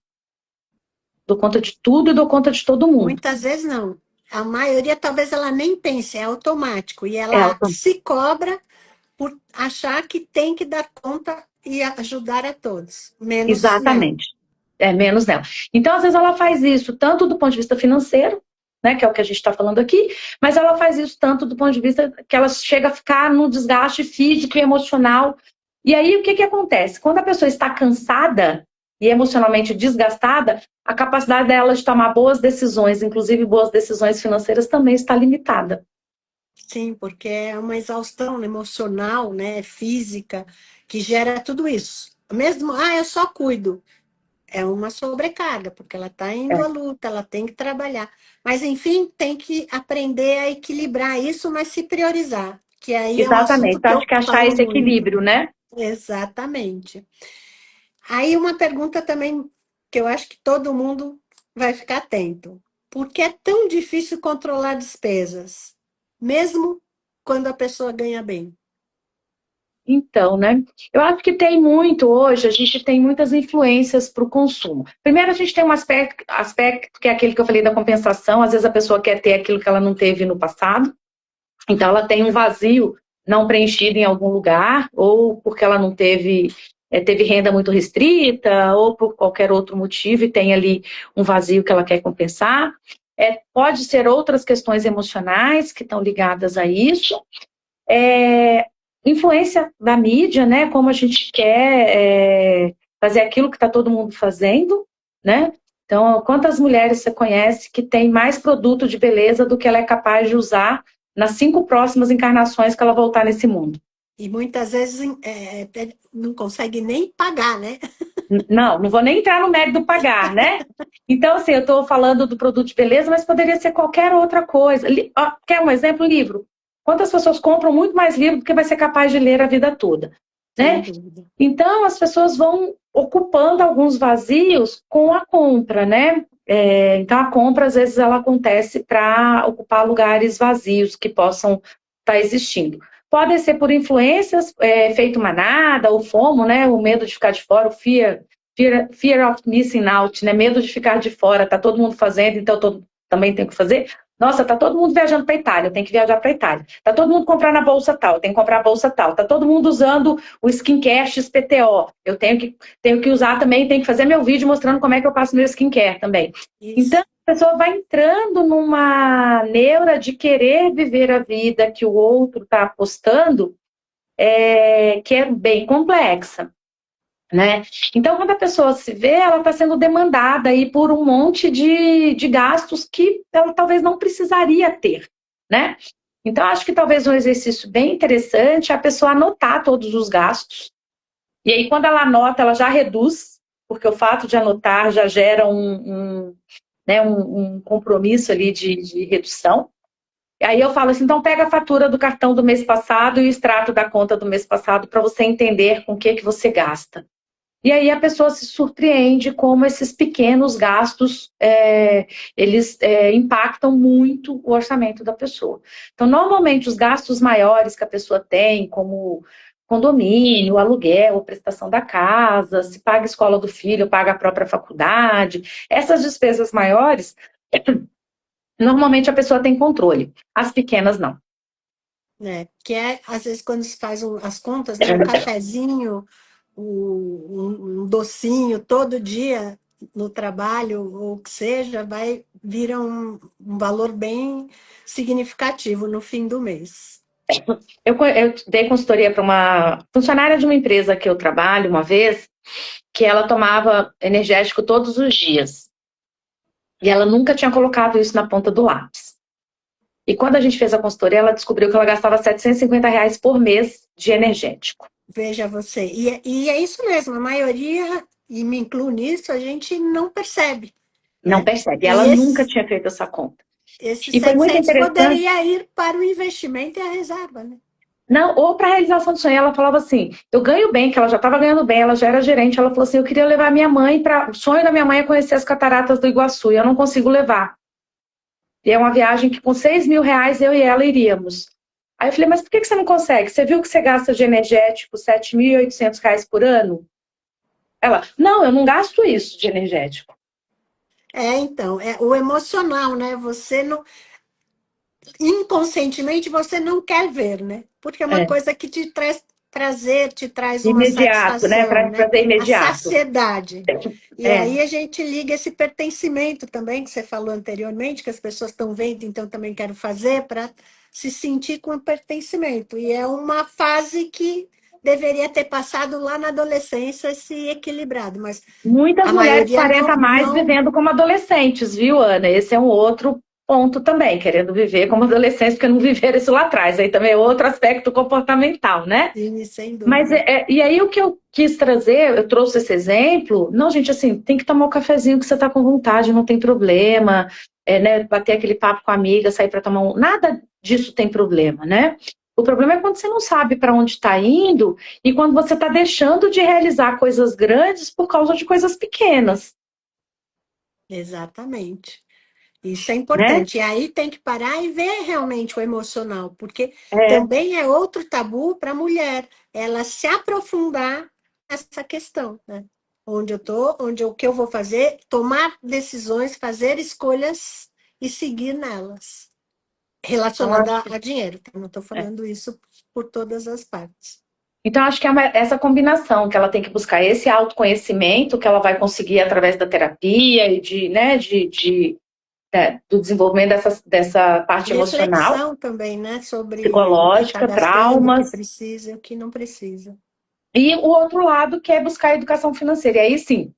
Dou conta de tudo e dou conta de todo mundo. Muitas vezes não. A maioria talvez ela nem pense, é automático. E É, ela se cobra por achar que tem que dar conta e ajudar a todos, menos nela. exatamente. É menos nela. Então, às vezes, ela faz isso tanto do ponto de vista financeiro, né, que é o que a gente está falando aqui, mas ela faz isso tanto do ponto de vista que ela chega a ficar no desgaste físico e emocional. E aí, o que acontece? Quando a pessoa está cansada e emocionalmente desgastada, a capacidade dela de tomar boas decisões, inclusive boas decisões financeiras, também está limitada. Sim, porque é uma exaustão emocional, né, física, que gera tudo isso. Mesmo, eu só cuido. É uma sobrecarga, porque ela está indo É, à luta, ela tem que trabalhar. Mas, enfim, tem que aprender a equilibrar isso, mas se priorizar, que aí é um exatamente. assunto Então, que acho eu que achar falo esse muito. equilíbrio, né? Exatamente. Aí uma pergunta também que eu acho que todo mundo vai ficar atento. Por que é tão difícil controlar despesas, mesmo quando a pessoa ganha bem? Então, né? Eu acho que tem muito hoje, a gente tem muitas influências para o consumo. Primeiro, a gente tem um aspecto que é aquele que eu falei da compensação. Às vezes a pessoa quer ter aquilo que ela não teve no passado, então ela tem um vazio não preenchida em algum lugar, ou porque ela não teve renda muito restrita, ou por qualquer outro motivo e tem ali um vazio que ela quer compensar. Pode ser outras questões emocionais que estão ligadas a isso. Influência da mídia, né? Como a gente quer fazer aquilo que está todo mundo fazendo, né? Então, quantas mulheres você conhece que tem mais produto de beleza do que ela é capaz de usar nas 5 próximas encarnações que ela voltar nesse mundo? E muitas vezes não consegue nem pagar, né? Não vou nem entrar no mérito do pagar, né? Então, assim, eu estou falando do produto de beleza, mas poderia ser qualquer outra coisa. Quer um exemplo? Livro. Quantas pessoas compram muito mais livro do que vai ser capaz de ler a vida toda, Sem né? dúvida. Então, as pessoas vão ocupando alguns vazios com a compra, né? Então, a compra, às vezes, ela acontece para ocupar lugares vazios que possam estar existindo. Podem ser por influências, feito manada, o FOMO, né? O medo de ficar de fora, o fear of missing out, né? Medo de ficar de fora, tá todo mundo fazendo, então eu também tenho que fazer. Nossa, tá todo mundo viajando para Itália, eu tenho que viajar para Itália. Tá todo mundo comprando a bolsa tal, eu tenho que comprar a bolsa tal. Tá todo mundo usando o skincare XPTO, eu tenho que usar também, tenho que fazer meu vídeo mostrando como é que eu faço meu skincare também. Então, Isso. a pessoa vai entrando numa neura de querer viver a vida que o outro está apostando, que é bem complexa, né? Então, quando a pessoa se vê, ela está sendo demandada aí por um monte de gastos que ela talvez não precisaria ter, né? Então, acho que talvez um exercício bem interessante é a pessoa anotar todos os gastos. E aí, quando ela anota, ela já reduz, porque o fato de anotar já gera né, um compromisso ali de redução. Aí eu falo assim, então pega a fatura do cartão do mês passado e o extrato da conta do mês passado para você entender com o que você gasta. E aí a pessoa se surpreende como esses pequenos gastos, eles impactam muito o orçamento da pessoa. Então, normalmente, os gastos maiores que a pessoa tem, como condomínio, aluguel, prestação da casa, se paga a escola do filho, paga a própria faculdade, essas despesas maiores, normalmente a pessoa tem controle. As pequenas, não. Né? Que às vezes, quando se faz as contas, né? Um cafezinho, um docinho todo dia no trabalho, ou o que seja, vira um valor bem significativo no fim do mês. Eu dei consultoria para uma funcionária de uma empresa que eu trabalho uma vez, que ela tomava energético todos os dias. E ela nunca tinha colocado isso na ponta do lápis. E quando a gente fez a consultoria, ela descobriu que ela gastava R$ 750 por mês de energético. Veja você. E é isso mesmo, a maioria, e me incluo nisso, a gente não percebe, Não né? percebe. Ela E nunca tinha feito essa conta. esses E foi muito 700 interessante. poderia ir para o investimento e a reserva, né? Não, ou para a realização do sonho. Ela falava assim: eu ganho bem, que ela já estava ganhando bem, ela já era gerente. Ela falou assim: eu queria levar minha mãe para. O sonho da minha mãe é conhecer as cataratas do Iguaçu, e eu não consigo levar. E é uma viagem que com R$ 6.000 eu e ela iríamos. Aí eu falei: mas por que você não consegue? Você viu que você gasta de energético R$ 7.800 por ano? Ela: não, eu não gasto isso de energético. Então, é o emocional, né? Você não, inconscientemente você não quer ver, né? Porque é uma É, coisa que te traz prazer, te traz uma imediato, né? satisfação, Para né? fazer A imediato. saciedade. E É, aí a gente liga esse pertencimento também, que você falou anteriormente, que as pessoas estão vendo, então também quero fazer, para se sentir com pertencimento. E é uma fase que deveria ter passado lá na adolescência, se equilibrado, mas muitas a mulheres maioria 40 a mais não. vivendo como adolescentes, viu, Ana? Esse é um outro ponto também, querendo viver como adolescentes, porque não viveram isso lá atrás. Aí também é outro aspecto comportamental, né? Sim, sem Mas, dúvida. e aí o que eu quis trazer, eu trouxe esse exemplo, não, gente, assim, tem que tomar um cafezinho que você tá com vontade, não tem problema, né, bater aquele papo com a amiga, sair para tomar nada disso tem problema, né? O problema é quando você não sabe para onde está indo e quando você está deixando de realizar coisas grandes por causa de coisas pequenas, Exatamente. Isso é né? importante. E aí tem que parar e ver realmente o emocional, porque É, também é outro tabu para a mulher, ela se aprofundar nessa questão, né? Onde eu tô, o que eu vou fazer, tomar decisões, fazer escolhas e seguir nelas. Então, Relacionada a dinheiro, tá? Não estou falando isso por todas as partes. então, acho que é essa combinação, que ela tem que buscar esse autoconhecimento que ela vai conseguir através da terapia e do desenvolvimento dessa parte emocional, Reflexão também, né? Sobre o que está psicológica, gastando, o que traumas. precisa e o que não precisa. E o outro lado que é buscar a educação financeira. E aí sim,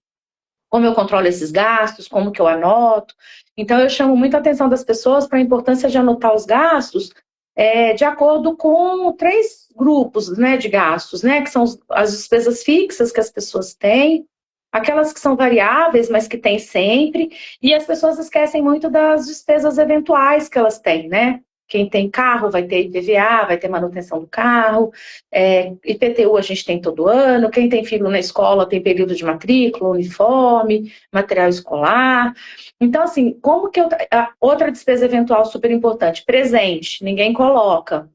como eu controlo esses gastos, como que eu anoto. Então, eu chamo muita atenção das pessoas para a importância de anotar os gastos de acordo com 3 grupos, né, de gastos, né, que são as despesas fixas que as pessoas têm, aquelas que são variáveis, mas que tem sempre, e as pessoas esquecem muito das despesas eventuais que elas têm, né? Quem tem carro vai ter IPVA, vai ter manutenção do carro, IPTU a gente tem todo ano, quem tem filho na escola tem período de matrícula, uniforme, material escolar. Então, assim, como que outra despesa eventual super importante? Presente, ninguém coloca.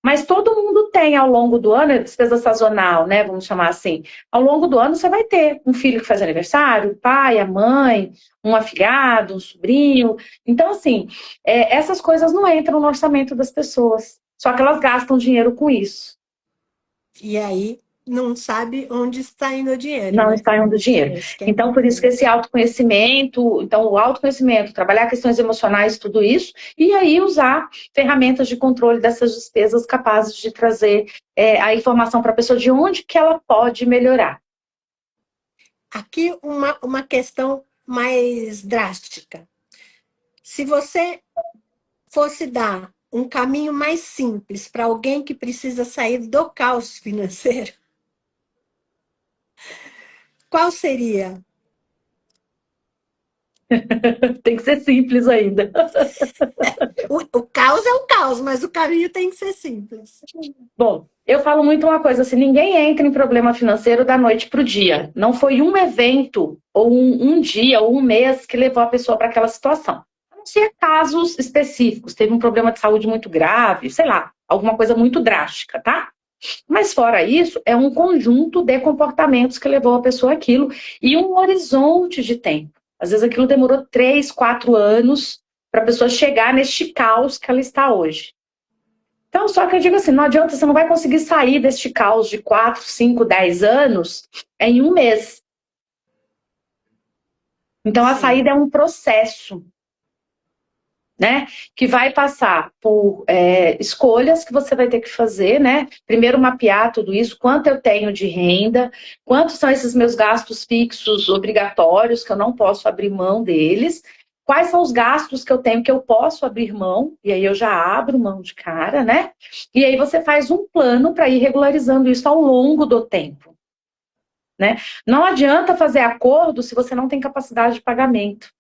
Mas todo mundo tem ao longo do ano, despesa sazonal, né? Vamos chamar assim. Ao longo do ano você vai ter um filho que faz aniversário, o pai, a mãe, um afilhado, um sobrinho. Então, assim, essas coisas não entram no orçamento das pessoas. Só que elas gastam dinheiro com isso. E aí não sabe onde está indo o dinheiro, Não né? está indo dinheiro. Esse que é Então, por isso que esse importante. autoconhecimento, então o autoconhecimento, trabalhar questões emocionais, tudo isso, e aí usar ferramentas de controle dessas despesas capazes de trazer a informação para a pessoa de onde que ela pode melhorar. Aqui uma questão mais drástica. Se você fosse dar um caminho mais simples para alguém que precisa sair do caos financeiro, qual seria? Tem que ser simples ainda. O caos é o caos, mas o caminho tem que ser simples. Bom, eu falo muito uma coisa assim, ninguém entra em problema financeiro da noite para o dia. Não foi um evento, ou um dia, ou um mês que levou a pessoa para aquela situação. A não ser casos específicos, teve um problema de saúde muito grave, sei lá, alguma coisa muito drástica, tá? Mas fora isso, é um conjunto de comportamentos que levou a pessoa àquilo e um horizonte de tempo. Às vezes aquilo demorou 3, 4 anos para a pessoa chegar neste caos que ela está hoje. Então, só que eu digo assim, não adianta, você não vai conseguir sair deste caos de 4, 5, 10 anos em um mês. Então, a Sim. saída é um processo, né? Que vai passar por escolhas que você vai ter que fazer, né? Primeiro mapear tudo isso, quanto eu tenho de renda, quantos são esses meus gastos fixos obrigatórios, que eu não posso abrir mão deles, quais são os gastos que eu tenho que eu posso abrir mão, e aí eu já abro mão de cara, né? E aí você faz um plano para ir regularizando isso ao longo do tempo, né? Não adianta fazer acordo se você não tem capacidade de pagamento.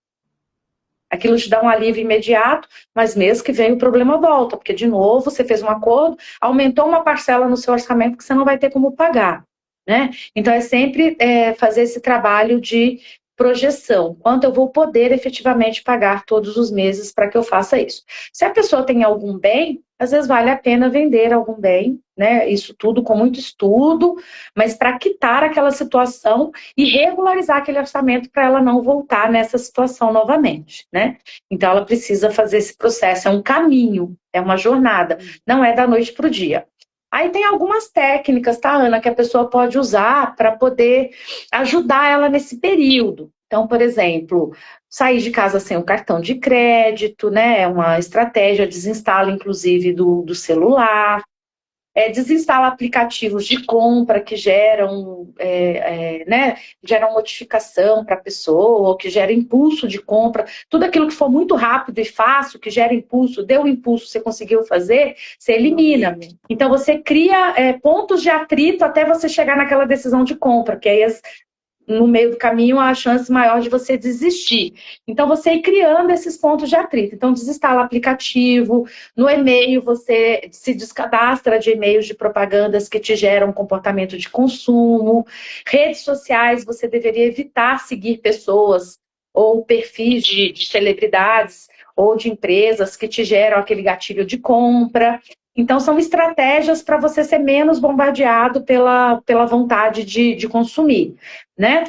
Aquilo te dá um alívio imediato, mas mês que vem o problema volta, porque de novo você fez um acordo, aumentou uma parcela no seu orçamento que você não vai ter como pagar, né? Então é sempre fazer esse trabalho de projeção, quanto eu vou poder efetivamente pagar todos os meses para que eu faça isso. Se a pessoa tem algum bem, às vezes vale a pena vender algum bem, né? Isso tudo com muito estudo, mas para quitar aquela situação e regularizar aquele orçamento para ela não voltar nessa situação novamente, né? Então ela precisa fazer esse processo, é um caminho, é uma jornada, não é da noite para o dia. Aí tem algumas técnicas, tá, Ana, que a pessoa pode usar para poder ajudar ela nesse período. Então, por exemplo, sair de casa sem o cartão de crédito, né? É uma estratégia, desinstala inclusive do celular. Desinstala aplicativos de compra que geram, né, geram notificação para a pessoa, ou que gera impulso de compra. Tudo aquilo que for muito rápido e fácil, que gera impulso, deu impulso, você conseguiu fazer, você elimina. Então, você cria pontos de atrito até você chegar naquela decisão de compra, que aí no meio do caminho há a chance maior de você desistir. Então, você ir criando esses pontos de atrito. Então, desinstala aplicativo, no e-mail você se descadastra de e-mails de propagandas que te geram comportamento de consumo. Redes sociais, você deveria evitar seguir pessoas ou perfis de celebridades ou de empresas que te geram aquele gatilho de compra. Então, são estratégias para você ser menos bombardeado pela vontade de consumir, né?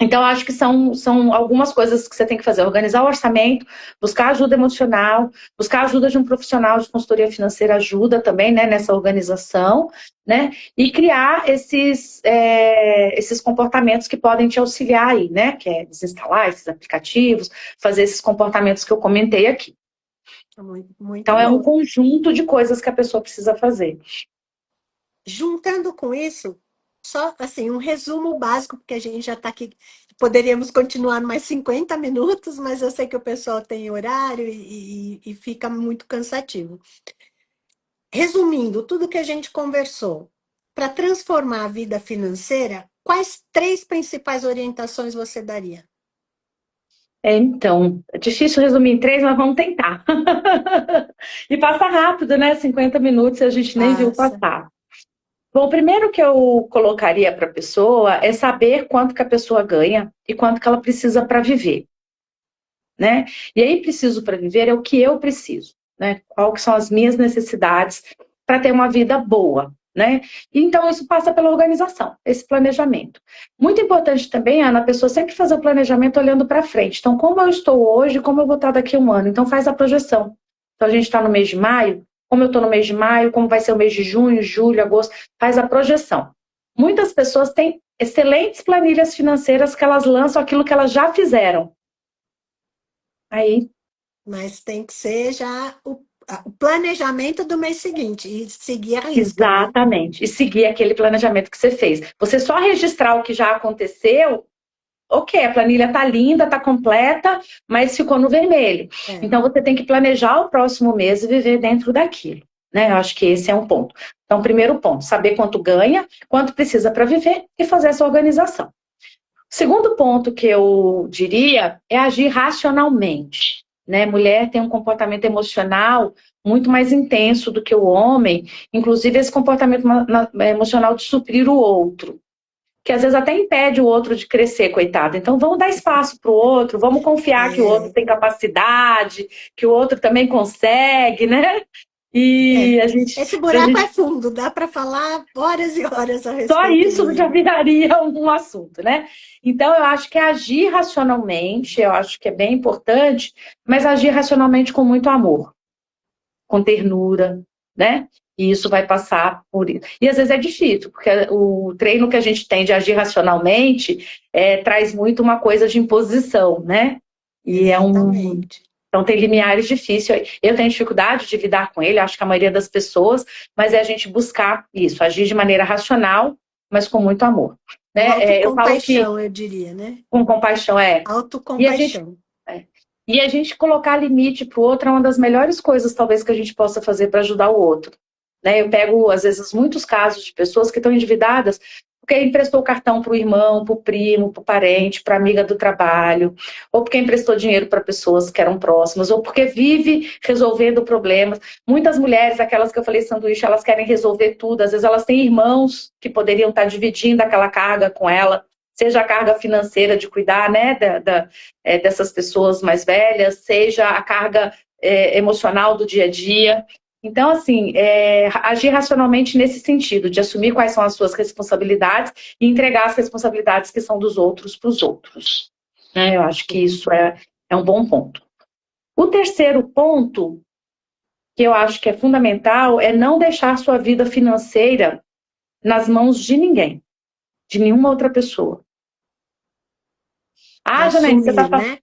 Então, acho que são algumas coisas que você tem que fazer. Organizar o orçamento, buscar ajuda emocional, buscar ajuda de um profissional de consultoria financeira ajuda também, né, nessa organização, né? E criar esses comportamentos que podem te auxiliar aí, né? Que é desinstalar esses aplicativos, fazer esses comportamentos que eu comentei aqui. Muito, muito Então, é um bom. conjunto de coisas que a pessoa precisa fazer. Juntando com isso, só assim, um resumo básico, porque a gente já está aqui. Poderíamos continuar mais 50 minutos, mas eu sei que o pessoal tem horário e fica muito cansativo. Resumindo tudo que a gente conversou, para transformar a vida financeira, quais três principais orientações você daria? Então, é difícil resumir em três, mas vamos tentar. E passa rápido, né? 50 minutos e a gente nem viu Passa. passar. Bom, o primeiro que eu colocaria para a pessoa é saber quanto que a pessoa ganha e quanto que ela precisa para viver, né? E aí, preciso para viver é o que eu preciso, né? Qual que são as minhas necessidades para ter uma vida boa, né? E então, isso passa pela organização, esse planejamento. Muito importante também, Ana, a pessoa sempre fazer o planejamento olhando para frente. Então, como eu estou hoje, como eu vou estar daqui a um ano? Então, faz a projeção. Então, a gente está no mês de maio, como eu estou no mês de maio, como vai ser o mês de junho, julho, agosto, faz a projeção. Muitas pessoas têm excelentes planilhas financeiras que elas lançam aquilo que elas já fizeram. Aí Mas tem que ser já o planejamento do mês seguinte e seguir a risca, né? exatamente. E seguir aquele planejamento que você fez. Você só registrar o que já aconteceu, ok, a planilha está linda, está completa, mas ficou no vermelho. É. Então você tem que planejar o próximo mês e viver dentro daquilo. Né? Eu acho que esse é um ponto. Então, primeiro ponto, saber quanto ganha, quanto precisa para viver e fazer essa organização. Segundo ponto que eu diria é agir racionalmente. Né? Mulher tem um comportamento emocional muito mais intenso do que o homem, inclusive esse comportamento emocional de suprir o outro, que às vezes até impede o outro de crescer, coitado. Então vamos dar espaço para o outro, vamos confiar que o outro É, tem capacidade, que o outro também consegue, né? E é. a gente, Esse a buraco é gente fundo, dá para falar horas e horas a só respeito isso já dele. viraria um assunto, né? Então, eu acho que agir racionalmente, eu acho que é bem importante, mas agir racionalmente com muito amor, com ternura, né? E isso vai passar por isso. E às vezes é difícil, porque o treino que a gente tem de agir racionalmente traz muito uma coisa de imposição, né? E Exatamente. então tem limiares difíceis. Eu tenho dificuldade de lidar com ele, acho que a maioria das pessoas, mas é a gente buscar isso, agir de maneira racional, mas com muito amor. Com Né? Eu falo que autocompaixão, eu diria, né? com compaixão e a gente, Autocompaixão. é, e a gente colocar limite para o outro é uma das melhores coisas, talvez, que a gente possa fazer para ajudar o outro. Né? Eu pego, às vezes, muitos casos de pessoas que estão endividadas porque emprestou o cartão para o irmão, para o primo, para o parente, para a amiga do trabalho, ou porque emprestou dinheiro para pessoas que eram próximas, ou porque vive resolvendo problemas. Muitas mulheres, aquelas que eu falei sanduíche, elas querem resolver tudo. Às vezes elas têm irmãos que poderiam estar dividindo aquela carga com ela, seja a carga financeira de cuidar, né, dessas pessoas mais velhas, seja a carga emocional do dia a dia. Então, assim, agir racionalmente nesse sentido, de assumir quais são as suas responsabilidades e entregar as responsabilidades que são dos outros para os outros. Né? Eu acho que isso é um bom ponto. O terceiro ponto, que eu acho que é fundamental, é não deixar sua vida financeira nas mãos de ninguém, de nenhuma outra pessoa. De Ah, Janaína, você assumir, está né?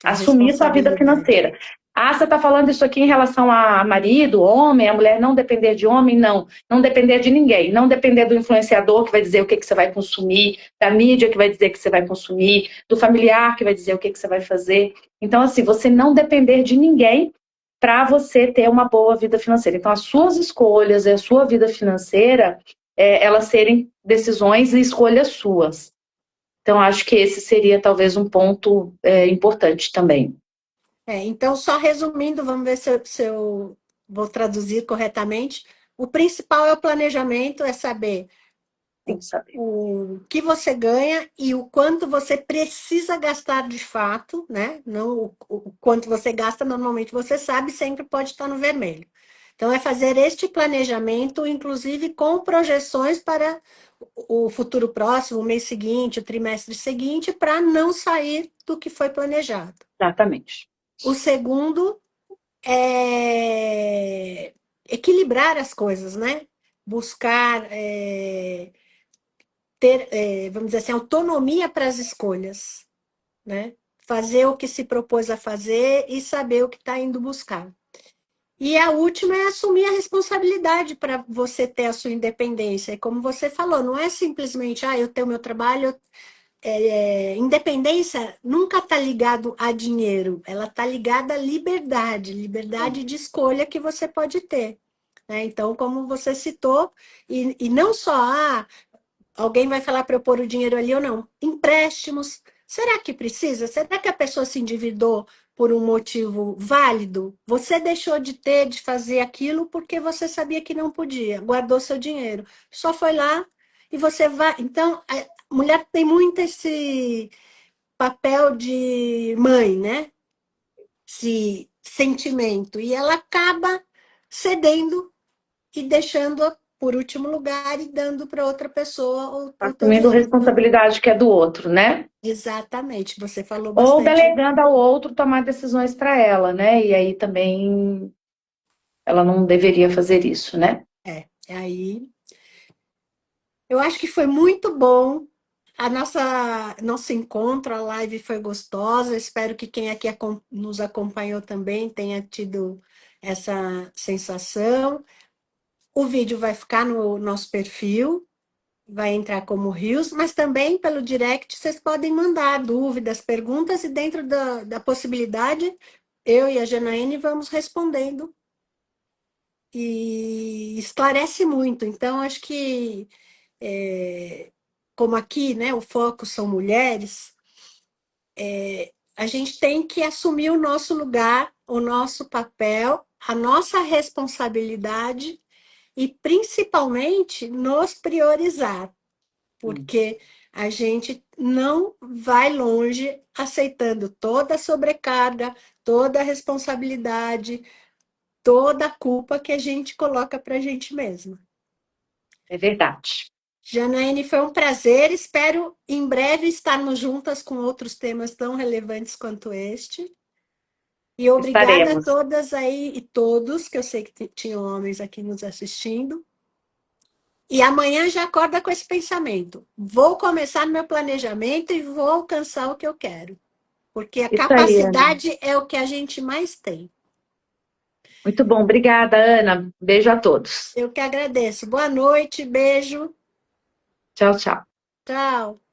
A assumir sua vida responsabilidade. financeira. Ah, você está falando isso aqui em relação a marido, homem, a mulher não depender de homem? Não, não depender de ninguém, não depender do influenciador que vai dizer o que você vai consumir, da mídia que vai dizer que você vai consumir, do familiar que vai dizer o que você vai fazer. Então, assim, você não depender de ninguém para você ter uma boa vida financeira. Então, as suas escolhas e a sua vida financeira, elas serem decisões e escolhas suas. Então, acho que esse seria talvez um ponto importante também. Então, só resumindo, vamos ver se eu vou traduzir corretamente. O principal é o planejamento, é saber Tem que saber. o que você ganha e o quanto você precisa gastar de fato, né? Não o quanto você gasta, normalmente você sabe, sempre pode estar no vermelho. Então, é fazer este planejamento, inclusive com projeções para o futuro próximo, o mês seguinte, o trimestre seguinte, para não sair do que foi planejado. Exatamente. O segundo é equilibrar as coisas, né? Buscar ter, vamos dizer assim, autonomia para as escolhas, né? Fazer o que se propôs a fazer e saber o que está indo buscar. E a última é assumir a responsabilidade para você ter a sua independência. E como você falou, não é simplesmente, eu tenho meu trabalho. Independência nunca está ligado a dinheiro, ela está ligada à liberdade, liberdade de escolha que você pode ter. Né? Então, como você citou, e não só, alguém vai falar para eu pôr o dinheiro ali ou não. Empréstimos. Será que precisa? Será que a pessoa se endividou por um motivo válido? Você deixou de ter, de fazer aquilo porque você sabia que não podia, guardou seu dinheiro. Só foi lá e você vai. Então, a mulher tem muito esse papel de mãe, né? Esse sentimento. E ela acaba cedendo e deixando por último lugar e dando para outra pessoa o teu Assumindo dinheiro. Então, responsabilidade que é do outro, né? exatamente, você falou Ou bastante. delegando ao outro tomar decisões para ela, né? E aí também ela não deveria fazer isso, né? Aí, eu acho que foi muito bom. A nosso encontro, a live foi gostosa. Espero que quem aqui nos acompanhou também tenha tido essa sensação. O vídeo vai ficar no nosso perfil, vai entrar como Rios, mas também pelo direct vocês podem mandar dúvidas, perguntas, e dentro da possibilidade, eu e a Janaíne vamos respondendo. E esclarece muito. Então, acho que, como aqui, né, o foco são mulheres, a gente tem que assumir o nosso lugar, o nosso papel, a nossa responsabilidade e, principalmente, nos priorizar. Porque a gente não vai longe aceitando toda a sobrecarga, toda a responsabilidade, toda a culpa que a gente coloca para a gente mesma. É verdade. Janaíne, foi um prazer. Espero em breve estarmos juntas com outros temas tão relevantes quanto este. E obrigada a Estaremos. todas aí e todos, que eu sei que tinham homens aqui nos assistindo. E amanhã já acorda com esse pensamento. Vou começar meu planejamento e vou alcançar o que eu quero. Porque a Isso aí, Ana. capacidade é o que a gente mais tem. Muito bom. Obrigada, Ana. Beijo a todos. Eu que agradeço. Boa noite, beijo. Tchau, tchau. Tchau.